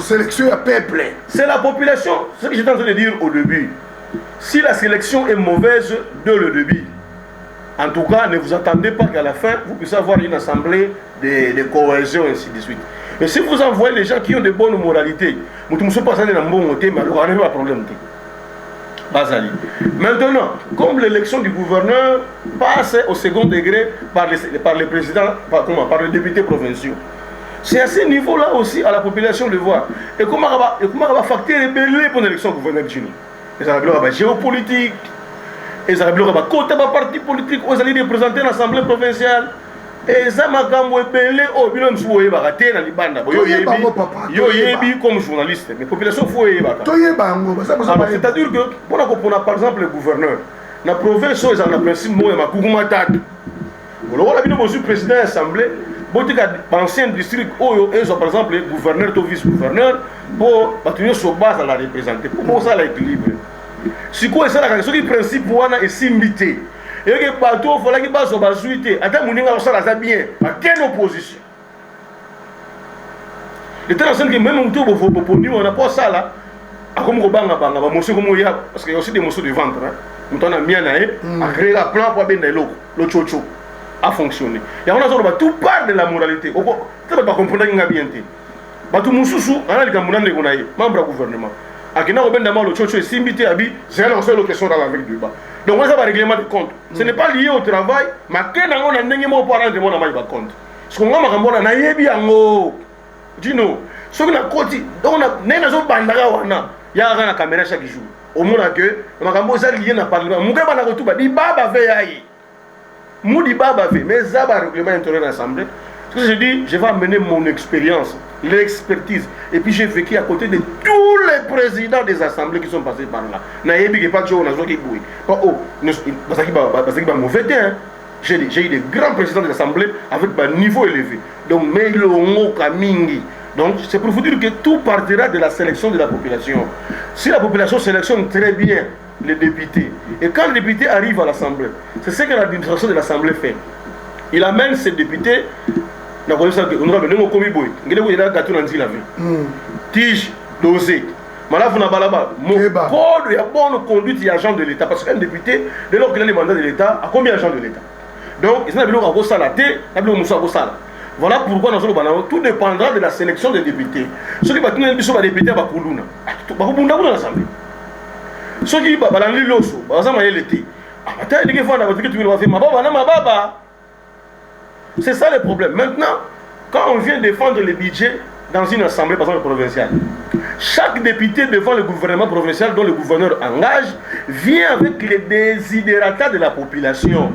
sélection à peuple. C'est la population. Ce que j'étais en train de dire au début. Si la sélection est mauvaise dès le début, en tout cas, ne vous attendez pas qu'à la fin, vous puissiez avoir une assemblée de cohésion et ainsi de suite. Mais si vous envoyez les gens qui ont de bonnes moralités, vous ne pouvez pas aller dans le bon côté, mais alors, il n'y a pas de problème. Maintenant, comme l'élection du gouverneur passe au second degré par les présidents, par les députés provinciaux, c'est à ce niveau-là aussi à la population de voir. Et comment on va facturer pour l'élection du gouverneur Chino. Ils ont la géopolitique, ils ont la côté de parti politique, ils ont représenter l'Assemblée provinciale. Et ça m'a belé au bilan de souhait baraté dans les bandes. Yo yebi comme journaliste, mais population foué baka. C'est-à-dire que pour par exemple le gouverneur, la province ils ont le principe moi ma kuguma tat. On a bien monsieur président de l'Assemblée, botika ancien district oyo ils ont par exemple le gouverneur ou vice-gouverneur pour tenir sur base à la représenter. Pour ça l'équilibre. Si quoi ça la question du principe wana est simité. Et que bateau il fallait qu'il passe au basuité. Attends, mon ingénieur ça là bien. À quelle opposition? Le temps que même on trouve on n'a pas ça là. À comme on banga monsieur comme il y a parce qu'il y a aussi des morceaux de ventre. Nous on a bien à créer un plan pour bien le chocho a fonctionné. Et on a besoin tout part de la moralité. On peut pas comprendre qu'il y a bien été. Bateau mususu, on a les Camerounais qu'on a membre du gouvernement. À qui n'a pas bien le chocho est simité à bi, c'est la seule question dans la vie du bas. Donc, on a un règlement de compte. Ce n'est pas lié au travail, mais quand on a un pour rendre mon amaïba compte. Ce qu'on a un naïbi en Dino. Ce qu'on a côté, on a un bandara wana. Il y a une caméra chaque jour. Au moins que, on a un lié dans le parlement. Mon gars, on a un retour, dit baba veille. Moudi baba veille. Mais ça va règlement intérieur de l'Assemblée. Ce que je dis, je vais amener mon expérience, l'expertise. Et puis j'ai vécu à côté de tous les présidents des assemblées qui sont passés par là. J'ai eu des grands présidents des assemblées avec un niveau élevé. Donc, c'est pour vous dire que tout partira de la sélection de la population. Si la population sélectionne très bien les députés, et quand les députés arrivent à l'assemblée, c'est ce que l'administration de l'assemblée fait. Il amène ses députés. On a tige, dosé. Maintenant, vous n'avez pas code et bonne conduite et agent de l'État. Parce qu'un député, dès lors qu'il a les mandats de l'État, a combien d'agents de l'État? Donc, il y a des voilà pourquoi tout dépendra de la sélection des députés. Ceux qui vont être des députés, à l'Assemblée. Ceux qui vont être l'osso, c'est ça le problème. Maintenant, quand on vient défendre le budget dans une assemblée, par exemple provinciale, chaque député devant le gouvernement provincial dont le gouverneur engage vient avec les désidératas de la population.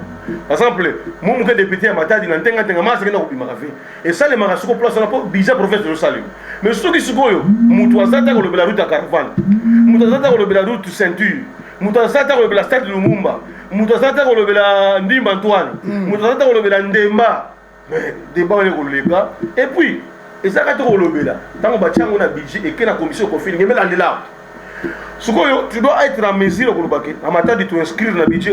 Par exemple, moi, je suis député à Matadi, je suis et ça, les marasco place on a pas budget province de Salim. Mais ce qui se passe, Moutouazata le la route à caravane, Moutouazata le la route ceinture, Moutouazata le la stade de Lumumba, Moutouazata le la Ndimba Antoine, Moutouazata le la Ndemba, mais débat on est gars. Et puis, et ça quand on le là, tant on bâtit on a budget et que la commission confie, il y a là. Ce que tu dois être en mesure pour le baquet, à Matadi tu inscrire dans le budget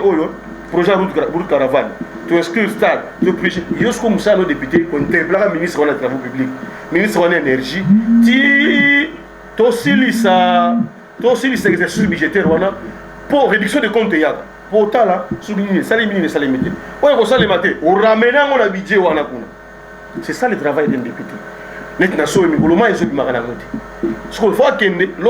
projet route caravane. Tu inscris stade, tu prêches. Jusqu'au Moussa, nos députés, quand tu es ministre des Travaux publics, ministre de l'énergie, tu aussi l'exercice budgétaire pour réduction des comptes. Pour autant, là, souligner, ça les ministres, ça les métiers. On ramène mon budget. C'est ça le travail d'un député. Les nations, les Goulouma, ils sont du Maranamouti. Ce qu'il faut attendre, le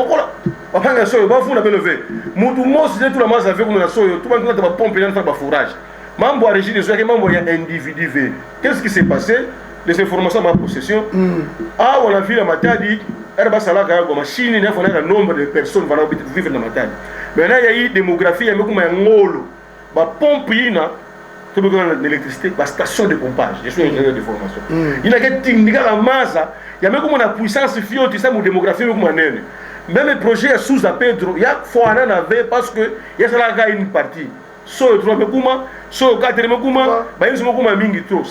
papa nation, il va vous lever. Moutoumo, c'est tout la masse avec une nation, tout le monde va pomper dans le fourrage. Membre à régime de soins, membre individu. Qu'est-ce qui s'est passé? Les informations en possession. Ah, on a vu la Matadi, Herba Salaka, Chine, il y a un nombre de personnes qui vont vivre dans la Matadi. Maintenant, il y a eu démographie, il y a un ngolo. La pompe, il y a l'électricité, la station de pompage. Je suis ingénieur de formation. Il y a un masse, il y a même une puissance fiante, ça, la démographie, même le projet sous à Pedro, il y a fois en avait parce que il y a une partie. Ce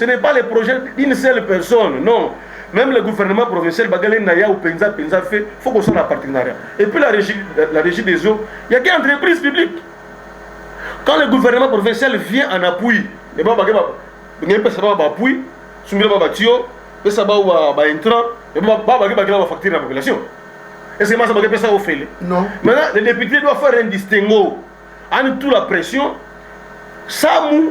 n'est pas le projet d'une seule personne, non. Même le gouvernement provincial, il faut qu'on soit en partenariat. Et puis la régie des eaux, il y a qu'une entreprise publique. Quand le gouvernement provincial vient en appui, il y a un appui, il y a un facture la population. Est-ce que ça va faire? Non. Maintenant, les députés doivent faire un distinguo entre toute la pression. SAMU,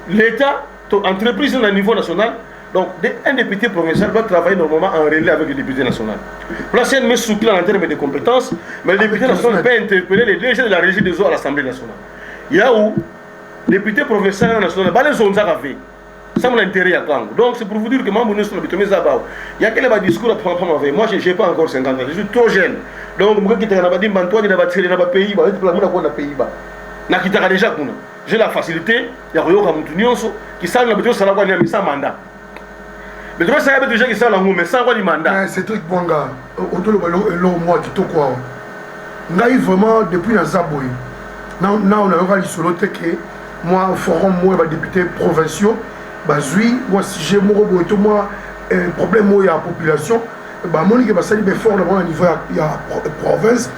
l'État, entreprise au niveau national. Donc, un député provincial doit travailler normalement en relais avec le député national. Là, c'est un soutien en termes de compétences, mais le député national peut interpeller les DG de la régie des eaux à l'Assemblée nationale. Il y a où le député provincial national, les zones arrivées. Ça mon intérêt à Kango. Donc, c'est pour vous dire que moi, il y a quel discours à prendre avec moi, je n'ai pas encore 50 ans, je suis trop jeune. Donc, je suis dans le pays, j'ai la facilité, il y a qui savent la bêtise, ça va sans mandat. Mais tu vois, ça y a des gens qui savent la mais sans mandat. C'est truc bon gars. Autour de moi, tu te quoi. Ngaï vraiment, depuis la Zaboui, on a eu solo que moi, au forum, moi, député provinciaux, moi, si j'ai mon problème, il y a la population, moi, je vais faire fort au niveau de la province.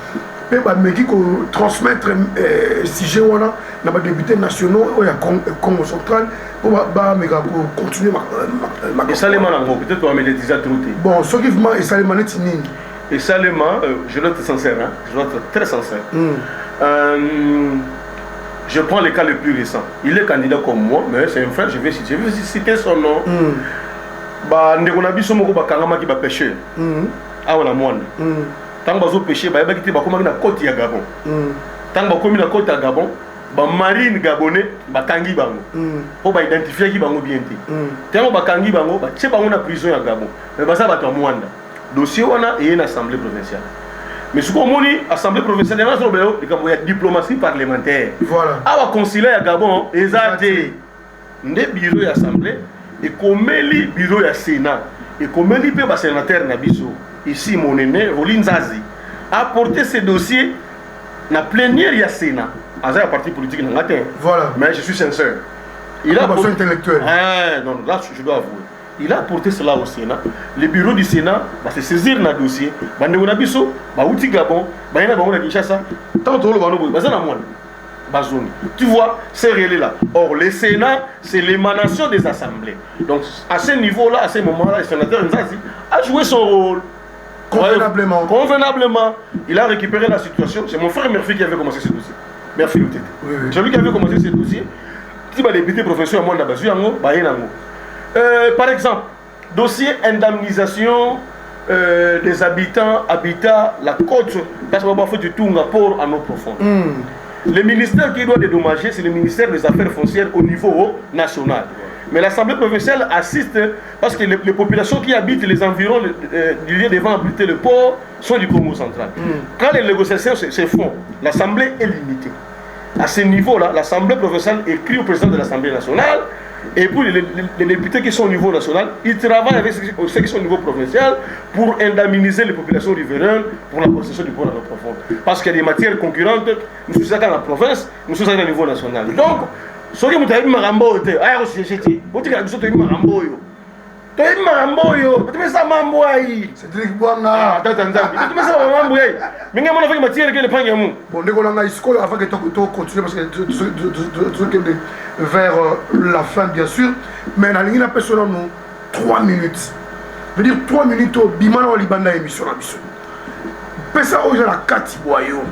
Mais je vais transmettre si j'ai un député national ou un Congo central pour continuer ma. Et ça, peut-être qu'on va médiatiser à tout. Bon, ce qui est Salema, et Salema, je dois être sincère, hein? Je dois être très sincère. Je prends le cas le plus récent. Il est candidat comme moi, mais c'est un frère, je vais citer son nom. Ndegonabiso moko bakangama ki ba pêcher. Ah, on a moins. Tant que vous pêchez, vous avez comme na côte ya Gabon. Tant que vous na côte ya Gabon, ba marine gabonais ba kangi bango. Pour ba identifier qui bango bien té. Tant que ba kangi bango, ba tche bango na prison ya Gabon. Mais ba ça ba to Mwanda. Dossier wana et une assemblée provinciale. Mais ce qu'on dit, assemblée provinciale, il y a une diplomatie parlementaire. Voilà. Ah, conseiller à Gabon, exacté. Des bureaux d'assemblée et comme les bureaux de Sénat et comme les sénateurs Nabiso. Ici, mon aîné, Rolin Zazi, a porté ce dossier dans la plénière du Sénat. À un parti politique, voilà. Mais je suis sincère. Il a besoin intellectuel. Non, là, je dois avouer. Il a porté cela au Sénat. Le bureau du Sénat va se saisir dans le dossier. Bandeunabiso, Baouti Gabon, Bayana Baouna Kinshasa, tant que l'on va dans tu vois, c'est réel là. Or, le Sénat, c'est l'émanation des assemblées. Donc, à ce niveau-là, à ce moment-là, le sénateur Nzazi a joué son rôle. Convenablement. Convenablement. Il a récupéré la situation. C'est mon frère Murphy qui avait commencé ce dossier. Murphy Loutete. Oui. C'est lui qui avait commencé ce dossier. Si les députés professionnels à moi, par exemple, dossier indemnisation des habitants, habitat, la côte, parce qu'on va faire du tout un rapport à nos profonds. Le ministère qui doit dédommager, c'est le ministère des Affaires foncières au niveau national. Mais l'Assemblée provinciale assiste parce que les populations qui habitent les environs du lieu devant habiter le port sont du Congo central. Quand les négociations se font, l'Assemblée est limitée. À ce niveau-là, l'Assemblée provinciale écrit au président de l'Assemblée nationale, et puis les députés qui sont au niveau national, ils travaillent avec ceux qui sont au niveau provincial pour indemniser les populations riveraines pour la possession du port à l'eau profonde. Parce qu'il y a des matières concurrentes, nous sommes dans la province, nous sommes au niveau national. Donc, ce qui est Marambo, c'est Cédric Bouanga. Bon, dès qu'on a eu avant que tu continues, parce que vers la fin, bien sûr, mais dans la personne, nous 3 minutes. Je veux dire 3 minutes au Bimano Libanda émission. Pesa aujourd'hui la 4 boyaux.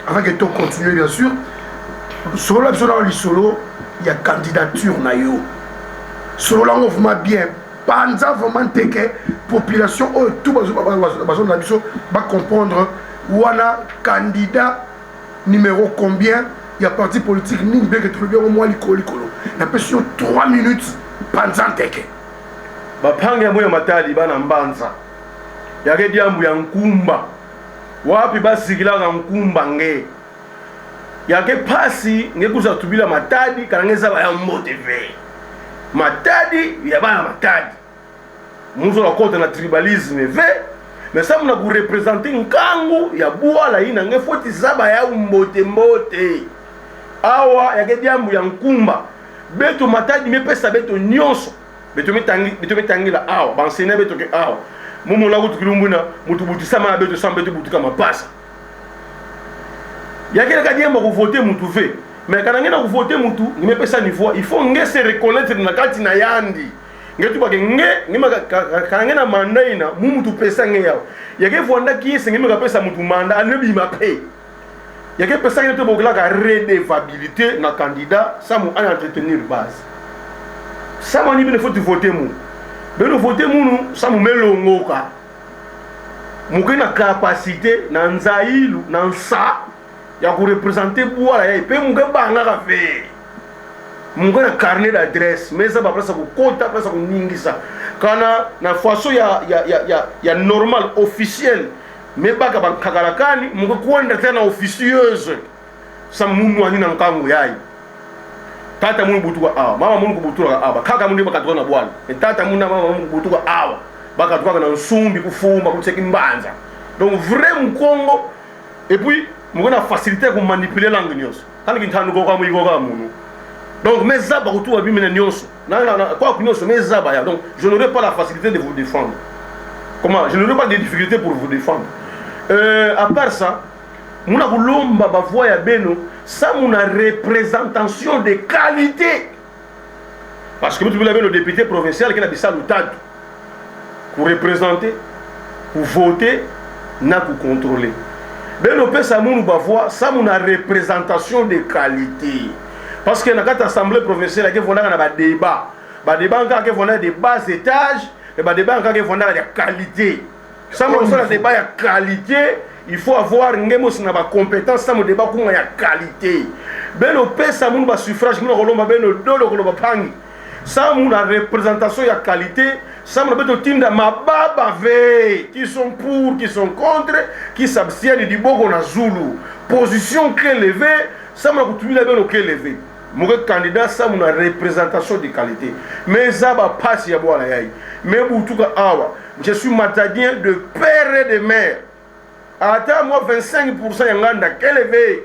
Avant que tu continues, bien sûr. Sur la solo, il y a candidature na yo. Sur la mouvement bien. Panza vraiment teke population tout va comprendre où on a candidat numéro combien il y a parti politique ni bien que tout bien au moins l'icolo la question 3 minutes panza teke ba panga moyo matali bana mbanza ya ke diambu ya nkumba wapi basikila ga nkumba nge ya ke pasi ngekuza tubila matadi kanangeza ba ya motive matadi ya bana matadi muzo la contre na tribalisme mais ça mna ku représenter nkangu ya bwala ina ngefoti zaba ya mbote mbote awa ya kediambu ya nkumba beto matadi mepesa beto nyonso beto metangi la awa bansene beto ke awa mumu la kutukilumbuna mutubuti sama beto sama beto butuka mapasa ya kele kadiambu ku voter mutu ve mais kana ngena ku voter mutu nimepesa niveau il faut nge se reconnaître na kati na yandi ngetu bake ngema kana manda ina mumu tu pesa nge yawo yake fonda kisi ngema pesa mutu manda anebi mape yake pesa ngetu bokla ka redevabilité na candidat ça mu en entretenir base ça mo ni bene faut voter mu bene voter mu nu ça mu melongoka mu kena capacité na nzailu na nsa ya ku représenter bwala ya pe mu banga ka fe mon gars carnet d'adresse mais ça va place ko kota place ko ningisa kana na façon ya normal officiel mais baka ban kakarakani mon kwenda tena officieuse sa munu ani na nkango yayi tata munu butuka awa mama munu kubutuka awa kaka munu bakatwa na bwana tata munu mama munu kubutuka awa bakatwa na nsumbi kufumba kutseki mbanza donc vrai mkongo et puis mon gars facilité ko manipuler langue nyos kana kintanu ko kwa mu iko ka munu. Donc, mes zaba autour de lui, donc je n'aurai pas la facilité de vous défendre. Comment? Je n'aurai pas de difficultés pour vous défendre. À part ça, mon aboulomba voix ya beno, ça mon représentation de qualité. Parce que vous avez le député provincial qui a dit ça le tas pour représenter, pour voter, n'a pour contrôler. Beno pesa mon voix, ça mon représentation de qualité. Parce que dans l'Assemblée provinciale, il y a des débats. Les débats ont des bas étages, les débats ont des qualité. Ça, le débat de qualité, il faut avoir une compétence, ça, le débat de qualité. Ben, le pays, ça, le suffrage, ça, la représentation de qualité, ça, le team de Mababa, qui sont pour, qui sont contre, qui s'abstiennent du Bogo na Zulu. Position élevée, ça, le élevé. Mon candidat, ça, mon représentation de qualité. Mais ça va passer à boire la yaï. Mais awa, je suis matadien de père et de mère. Attends, moi, 25% yanganda, quel éveil?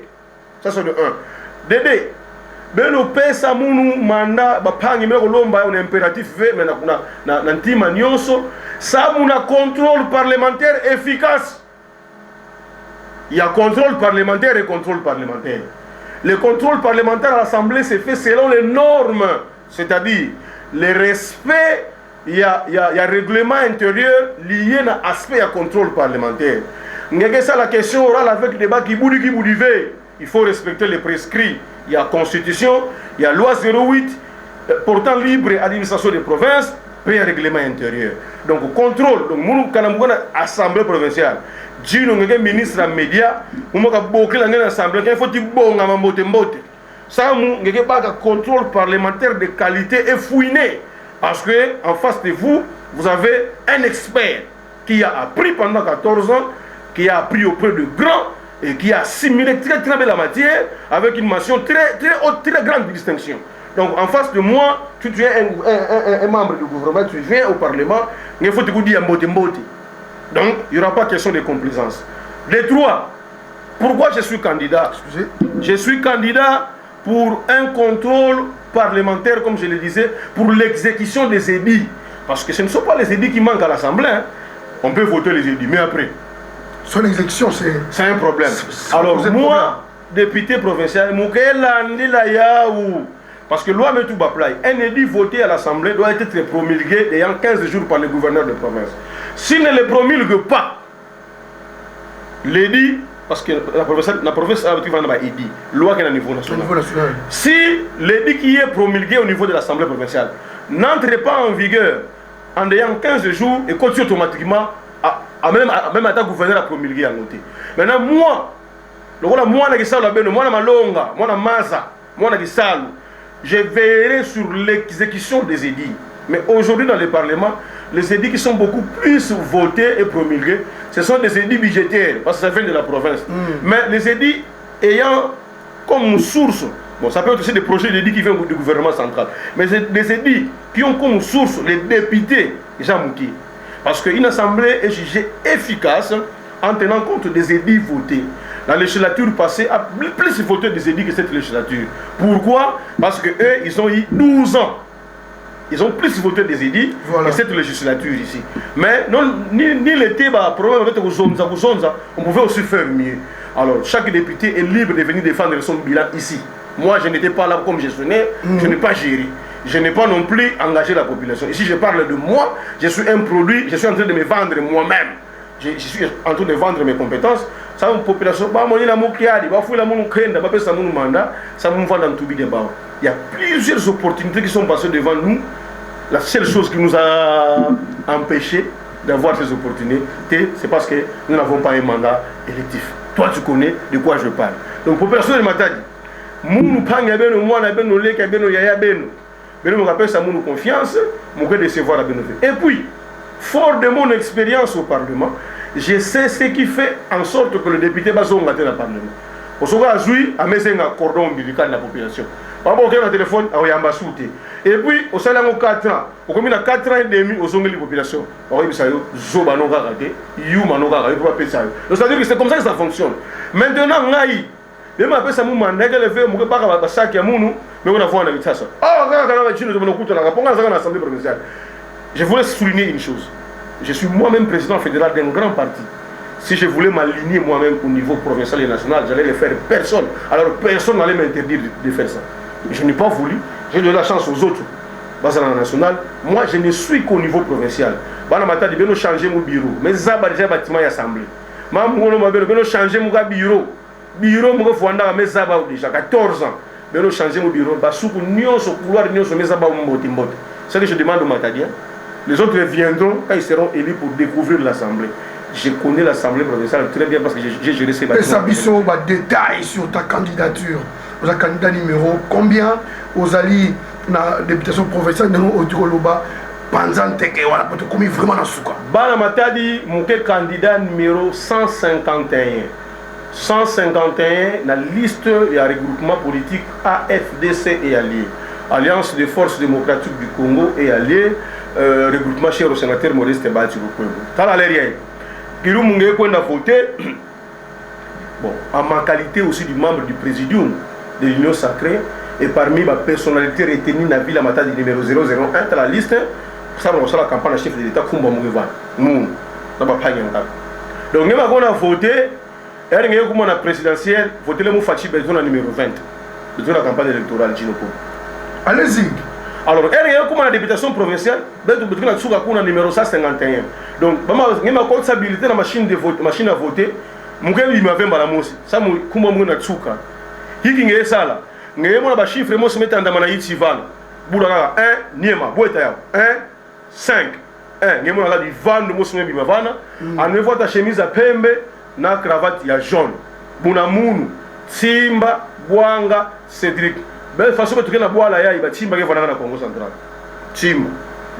Ça, c'est de 1. Dédé, ben le père, ça, mon mandat, bapangi, mais on est impératif, mais na ntima nyonso, ça, mon contrôle parlementaire efficace. Il y a contrôle parlementaire et contrôle parlementaire. Le contrôle parlementaire à l'Assemblée se fait selon les normes, c'est-à-dire le respect, il y a règlement intérieur lié à l'aspect à contrôle parlementaire. Ça, la question orale avec le débat qui bouge. Il faut respecter les prescrits. Il y a constitution, il y a loi 08 portant libre administration des provinces, puis un règlement intérieur. Donc contrôle, donc nous avons assemblée provinciale. Jino ngeke ministre des médias, nous avons beaucoup l'assemblée, il faut que bon ça ngeke pas contrôle parlementaire de qualité et fouiné parce que en face de vous, vous avez un expert qui a appris pendant 14 ans, qui a appris auprès de grands et qui a assimilé très très bien la matière avec une mention très très haute, très grande distinction. Donc en face de moi, tu es un membre du gouvernement, tu viens au Parlement, il faut te dire mbote. Donc il n'y aura pas question de complaisance. Les trois, pourquoi je suis candidat? Je suis candidat pour un contrôle parlementaire, comme je le disais, pour l'exécution des édits. Parce que ce ne sont pas les édits qui manquent à l'Assemblée. Hein. On peut voter les édits, mais après. Son exécution, c'est un problème. Alors moi, député provincial, parce que loi un édit voté à l'Assemblée doit être promulgué ayant 15 jours par le gouverneur de province. S'il ne le promulgue pas, l'édit, parce que la province a un édit, loi qui est au niveau national. Si l'édit qui est promulgué au niveau de l'Assemblée provinciale n'entre pas en vigueur en ayant 15 jours et continue automatiquement même à ta gouverneur à promulguer à noter. Maintenant, moi, je veillerai sur l'exécution des édits. Mais aujourd'hui, dans le Parlement, les édits qui sont beaucoup plus votés et promulgués, ce sont des édits budgétaires, parce que ça vient de la province. Mais les édits ayant comme source, bon, ça peut être aussi des projets d'édits qui viennent du gouvernement central, mais des édits qui ont comme source les députés Jean Mouki. Parce qu'une assemblée est jugée efficace en tenant compte des édits votés. La législature passée a plus voté des édits que cette législature. Pourquoi? Parce qu'eux, ils ont eu 12 ans. Ils ont plus voté des édits que cette législature ici. Mais non, ni l'été, problème avec on pouvait aussi faire mieux. Alors, chaque député est libre de venir défendre son bilan ici. Moi, je n'étais pas là comme gestionnaire, je n'ai pas géré. Je n'ai pas non plus engagé la population. Ici, je parle de moi, je suis un produit, je suis en train de me vendre moi-même. Je suis en train de vendre mes compétences. Ça, une population, il y a plusieurs opportunités qui sont passées devant nous. La seule chose qui nous a empêché d'avoir ces opportunités, c'est parce que nous n'avons pas un mandat électif. Toi, tu connais de quoi je parle. Donc, population de Matadi, nous rappelle ça mon confiance, mon décevoir la bénéfice. Et puis, fort de mon expérience au Parlement, je sais ce qui fait en sorte que le député va se battre dans le Parlement. Au second, jouer à mettre un cordon ombilical de la population. Par rapport au téléphone, il y a un basouté. Et puis, au salaire de 4 ans, au combien de 4 ans et demi, au sommet de la population, c'est-à-dire que c'est comme ça que ça fonctionne. Maintenant, même après ça, je voulais souligner une chose. Je suis moi-même président fédéral d'un grand parti. Si je voulais m'aligner moi-même au niveau provincial et national, j'allais le faire personne. Alors personne n'allait m'interdire de faire ça. Je n'ai pas voulu. J'ai donné la chance aux autres. National. Moi, je ne suis qu'au niveau provincial. Je vais changer mon bureau. Mais ça, déjà bâtiment et assemblée. Je vais changer mon bureau. Bureau, je vais déjà 14 ans. Je vais changer mon bureau. C'est ce que je demande au Matadien. Les autres viendront quand ils seront élus pour découvrir l'Assemblée. Je connais l'Assemblée provinciale très bien parce que j'ai géré ces bâtiments. Des détails sur ta candidature. Vous êtes candidat numéro combien? Vous allez dans la députation provinciale de Oduroloba. Pendant que vous avez commis vraiment dans ce cas. Bana Matadi, mon candidat numéro 151. 151 dans la liste de regroupement politique AFDC et alliés. Alliance des forces démocratiques du Congo et alliés. Regroupement cher au sénateur Maurice Tebati Rukwebo. T'as l'air rien. Kirou Mungé qu'on a voté. Bon, en ma qualité aussi du membre du présidium de l'Union Sacrée et parmi ma personnalité retenue dans la ville Matadi numéro 001 dans la liste, ça on a la campagne chef de l'État Kumba Mungévan. Nous, n'a pas gagné. Donc nous avons voté. Et nous avons présidentielle voté le mot Fachi Bezona numéro 20 de la campagne électorale Ginopo. Allez-y. Alors, comme la députation provinciale, nous avons le numéro 151. Donc, nous avons une comptabilité dans la machine à voter. Nous avons une machine ça nous avons une tsuka. Hiki ngé sala. Ngé mona ba chiffre mo se mettre dans na yiti van. Boulanga 1 niema boeta 1 5 1 ngé mona la di van mo se mettre bivana. En ne voit ta chemise à pembe na cravate ya jaune. Bunamunu Timba Bwanga Cédric. Belle façon que tu na boala ya iba Timba ke vana na Congo central. Timba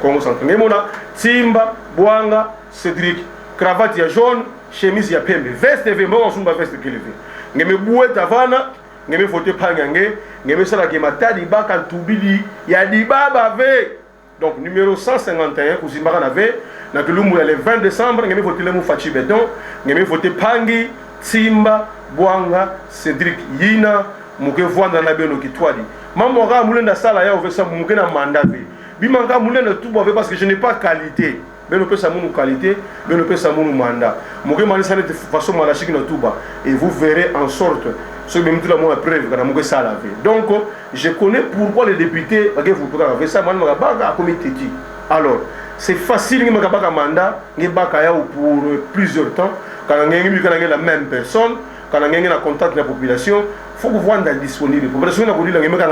Congo central. Ngé mona Timba Bwanga Cédric. cravate ya jaune, chemise ya pembe, veste ve mo nsumba veste keleve. Ngeme bouette avana, ngeme voter pangange, ngeme sala ke matadi baka tubili ya dibaba ve. Donc numéro 151 kuzimbaka na ve, na kelumbu ya le 20 décembre, ngeme voter le mu Fachi Beton, ngeme voter Pangi, Simba, Bwanga, Cédric Yina, muke vwanda na beno kitwadi. Mambo nga mulenda sala ya ovesa muke na mandave. Bimanga mulenda tout boave parce que je n'ai pas qualité. Ben on peut ça mon qualité, ben on peut ça mon mandat. Muke mani ça de façon malachik na tuba et vous verrez en sorte ce même tout la moi preuve quand muke sala ve. Donc je connais pourquoi les députés que vous pouvez faire ça man baka comité ti. Alors, c'est facile que baka mandat, ngi baka ya pour plusieurs temps quand ngi kana la même personne. Quand on a contact de la population, il faut que vous voyez disponible. La population a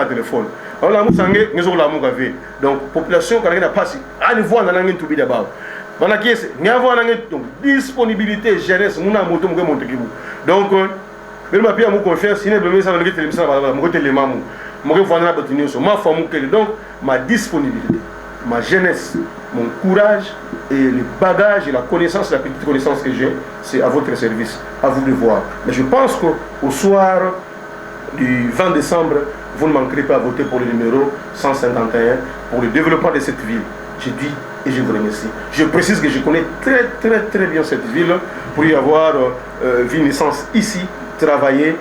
un téléphone. Donc, la population, quand on a passé, on voit dans la tout d'abord. On a disponibilité, jeunesse, on a monté. Donc, je me confiance, si donc, ma disponibilité, ma jeunesse, mon courage et le bagage et la connaissance, la petite connaissance que j'ai, c'est à votre service, à vous de voir. Mais je pense qu'au soir du 20 décembre, vous ne manquerez pas à voter pour le numéro 151 pour le développement de cette ville. Je dis et je vous remercie. Je précise que je connais très bien cette ville pour y avoir vu naissance ici, travailler.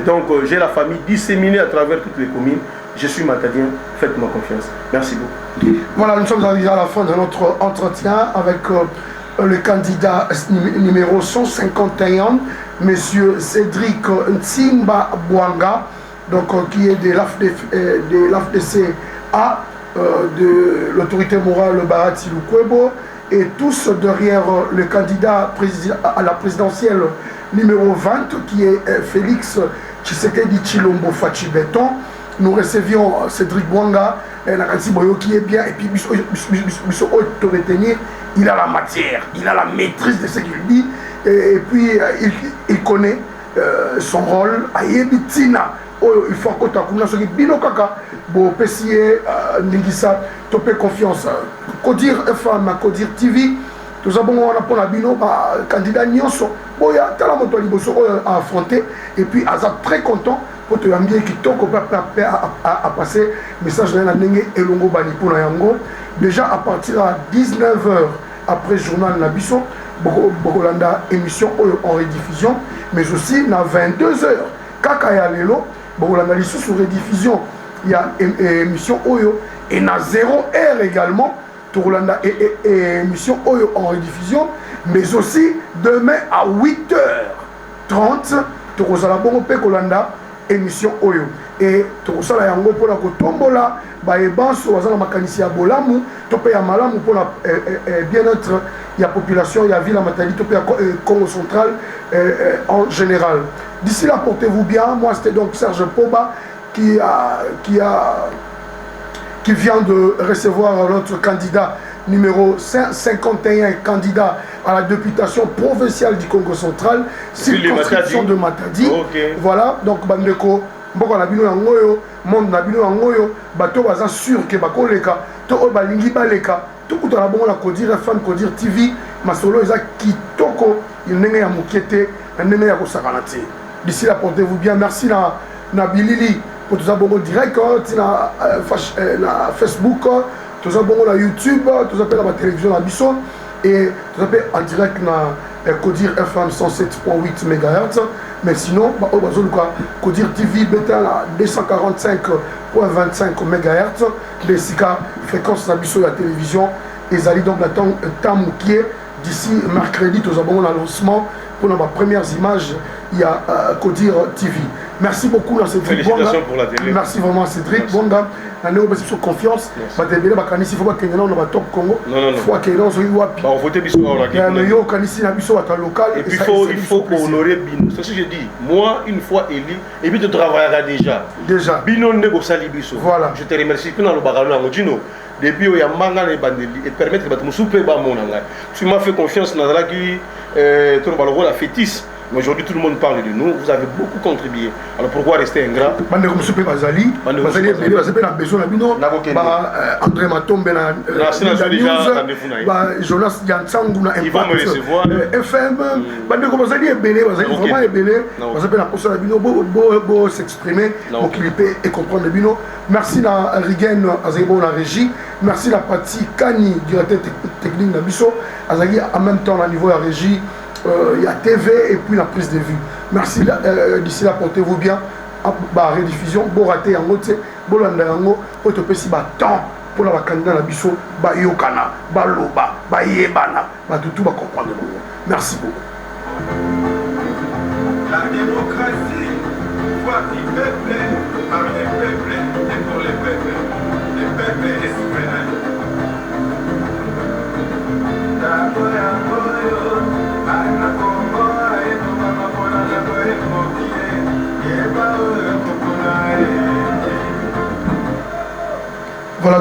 Donc j'ai la famille disséminée à travers toutes les communes. Je suis matadien, faites-moi confiance. Merci beaucoup. Voilà, nous sommes arrivés à la fin de notre entretien avec le candidat numéro 151, Monsieur Cédric Ntimba Bwanga, donc, qui est de l'AFDCA, de l'autorité morale Barati Lukwebo, et tous derrière le candidat à la présidentielle numéro 20, qui est Félix Tshisekedi Tshilombo Fachi Beton. Nous recevions Cédric Bwanga, qui est bien, et puis il a la matière, il a la maîtrise de ce qu'il dit, et puis il connaît son rôle. Il faut que tu aies confiance. Kodir FM, Kodir TV, tout ça, on a pour la bino, candidat Nyonso, il a à affronter, et puis Azad très content. Pour te dire qui t'a à passer message de la Nenge et Longo Bani pour la Yango. Déjà à partir de 19h après journal Nabiso, Bokolanda émission en rediffusion, mais aussi à 22h. Kakaya Lelo, Bokolanda l'issue sur rediffusion, il y a émission Oyo et na 0h également, Tourlanda émission Oyo en rediffusion, mais aussi demain à 8h30, Tourozala Bongo Pekolanda. Émission Oyo et tout ça là yango pour la kotombola ba ebanso wazana makanisi ya bolamu topé ya malamu pour la bien-être ya population ya ville matadi topé ya Congo central en général. D'ici là portez-vous bien. Moi c'était donc Serge Poba qui vient de recevoir notre candidat numéro 51, candidat à la députation provinciale du Congo central, circonscription de Matadi. Okay. Voilà, donc Bandeko, Mboko Nabino Yangoyo, Monde Nabino Yangoyo, Bato Baza sûr que Bakoleka, To Balingi Baleka, tout le monde a Kodir FM, Kodir TV, Masolo Eza Kitoko, il n'est pas moukété, il n'est pas sakanati. D'ici là, portez-vous bien. Merci na Bilili pour tout ça, bon direct, na Facebook. Tout ça, bon, la YouTube, tout ça, la télévision, la Bisson, et tout ça, en direct, na Kodir FM 107.8 MHz. Mais sinon, Kodir TV, bêta, 245.25 MHz, les SICA, fréquence, la Bisson, la télévision, et Zali, donc, la temps qui est d'ici mercredi, tout ça, bon, lancement pour nos premières images, il y a Kodir TV. Merci beaucoup, Cédric. Félicitations pour la télé. Merci vraiment, Cédric. Bonga. On a sur confiance. Il faut que top Congo. Non. Il faut que on et puis il faut honorer Bino. C'est ce que je dis. Moi, une fois élu, et puis tu travailleras déjà. Bino Nego-Salibiso. Voilà. Je te remercie. Depuis il y a manga et bandeli et permettre que tu me soupes. Tu m'as fait confiance dans la fétiche. Mais aujourd'hui, tout le monde parle de nous. Vous avez beaucoup contribué. Alors pourquoi rester ingrat? Bande comme Super Bazali, Bazali est Bazali a besoin d'abino. André Matombe na Jonas Jansangu na Impact FM. Bande comme Bazali est belé, Bazali vraiment est belé. Bazali na poste d'abino beau s'exprimer, pour qu'il peut et comprendre l'abino. Merci à Rigen Azebo la régie. Merci la partie Kani, directeur technique d'Abisso. Azali en même temps au niveau de la régie. Il y a TV et puis la prise de vue. Merci d'ici là, portez-vous bien. Rediffusion, bon raté en haut, bon landango, pour te passer temps pour la candidat la biso, ba yokana, ba loba, ba yebana, ba tout va comprendre. Merci beaucoup. La démocratie, voix du peuple, par les peuples et pour les peuples. Les peuples expriment.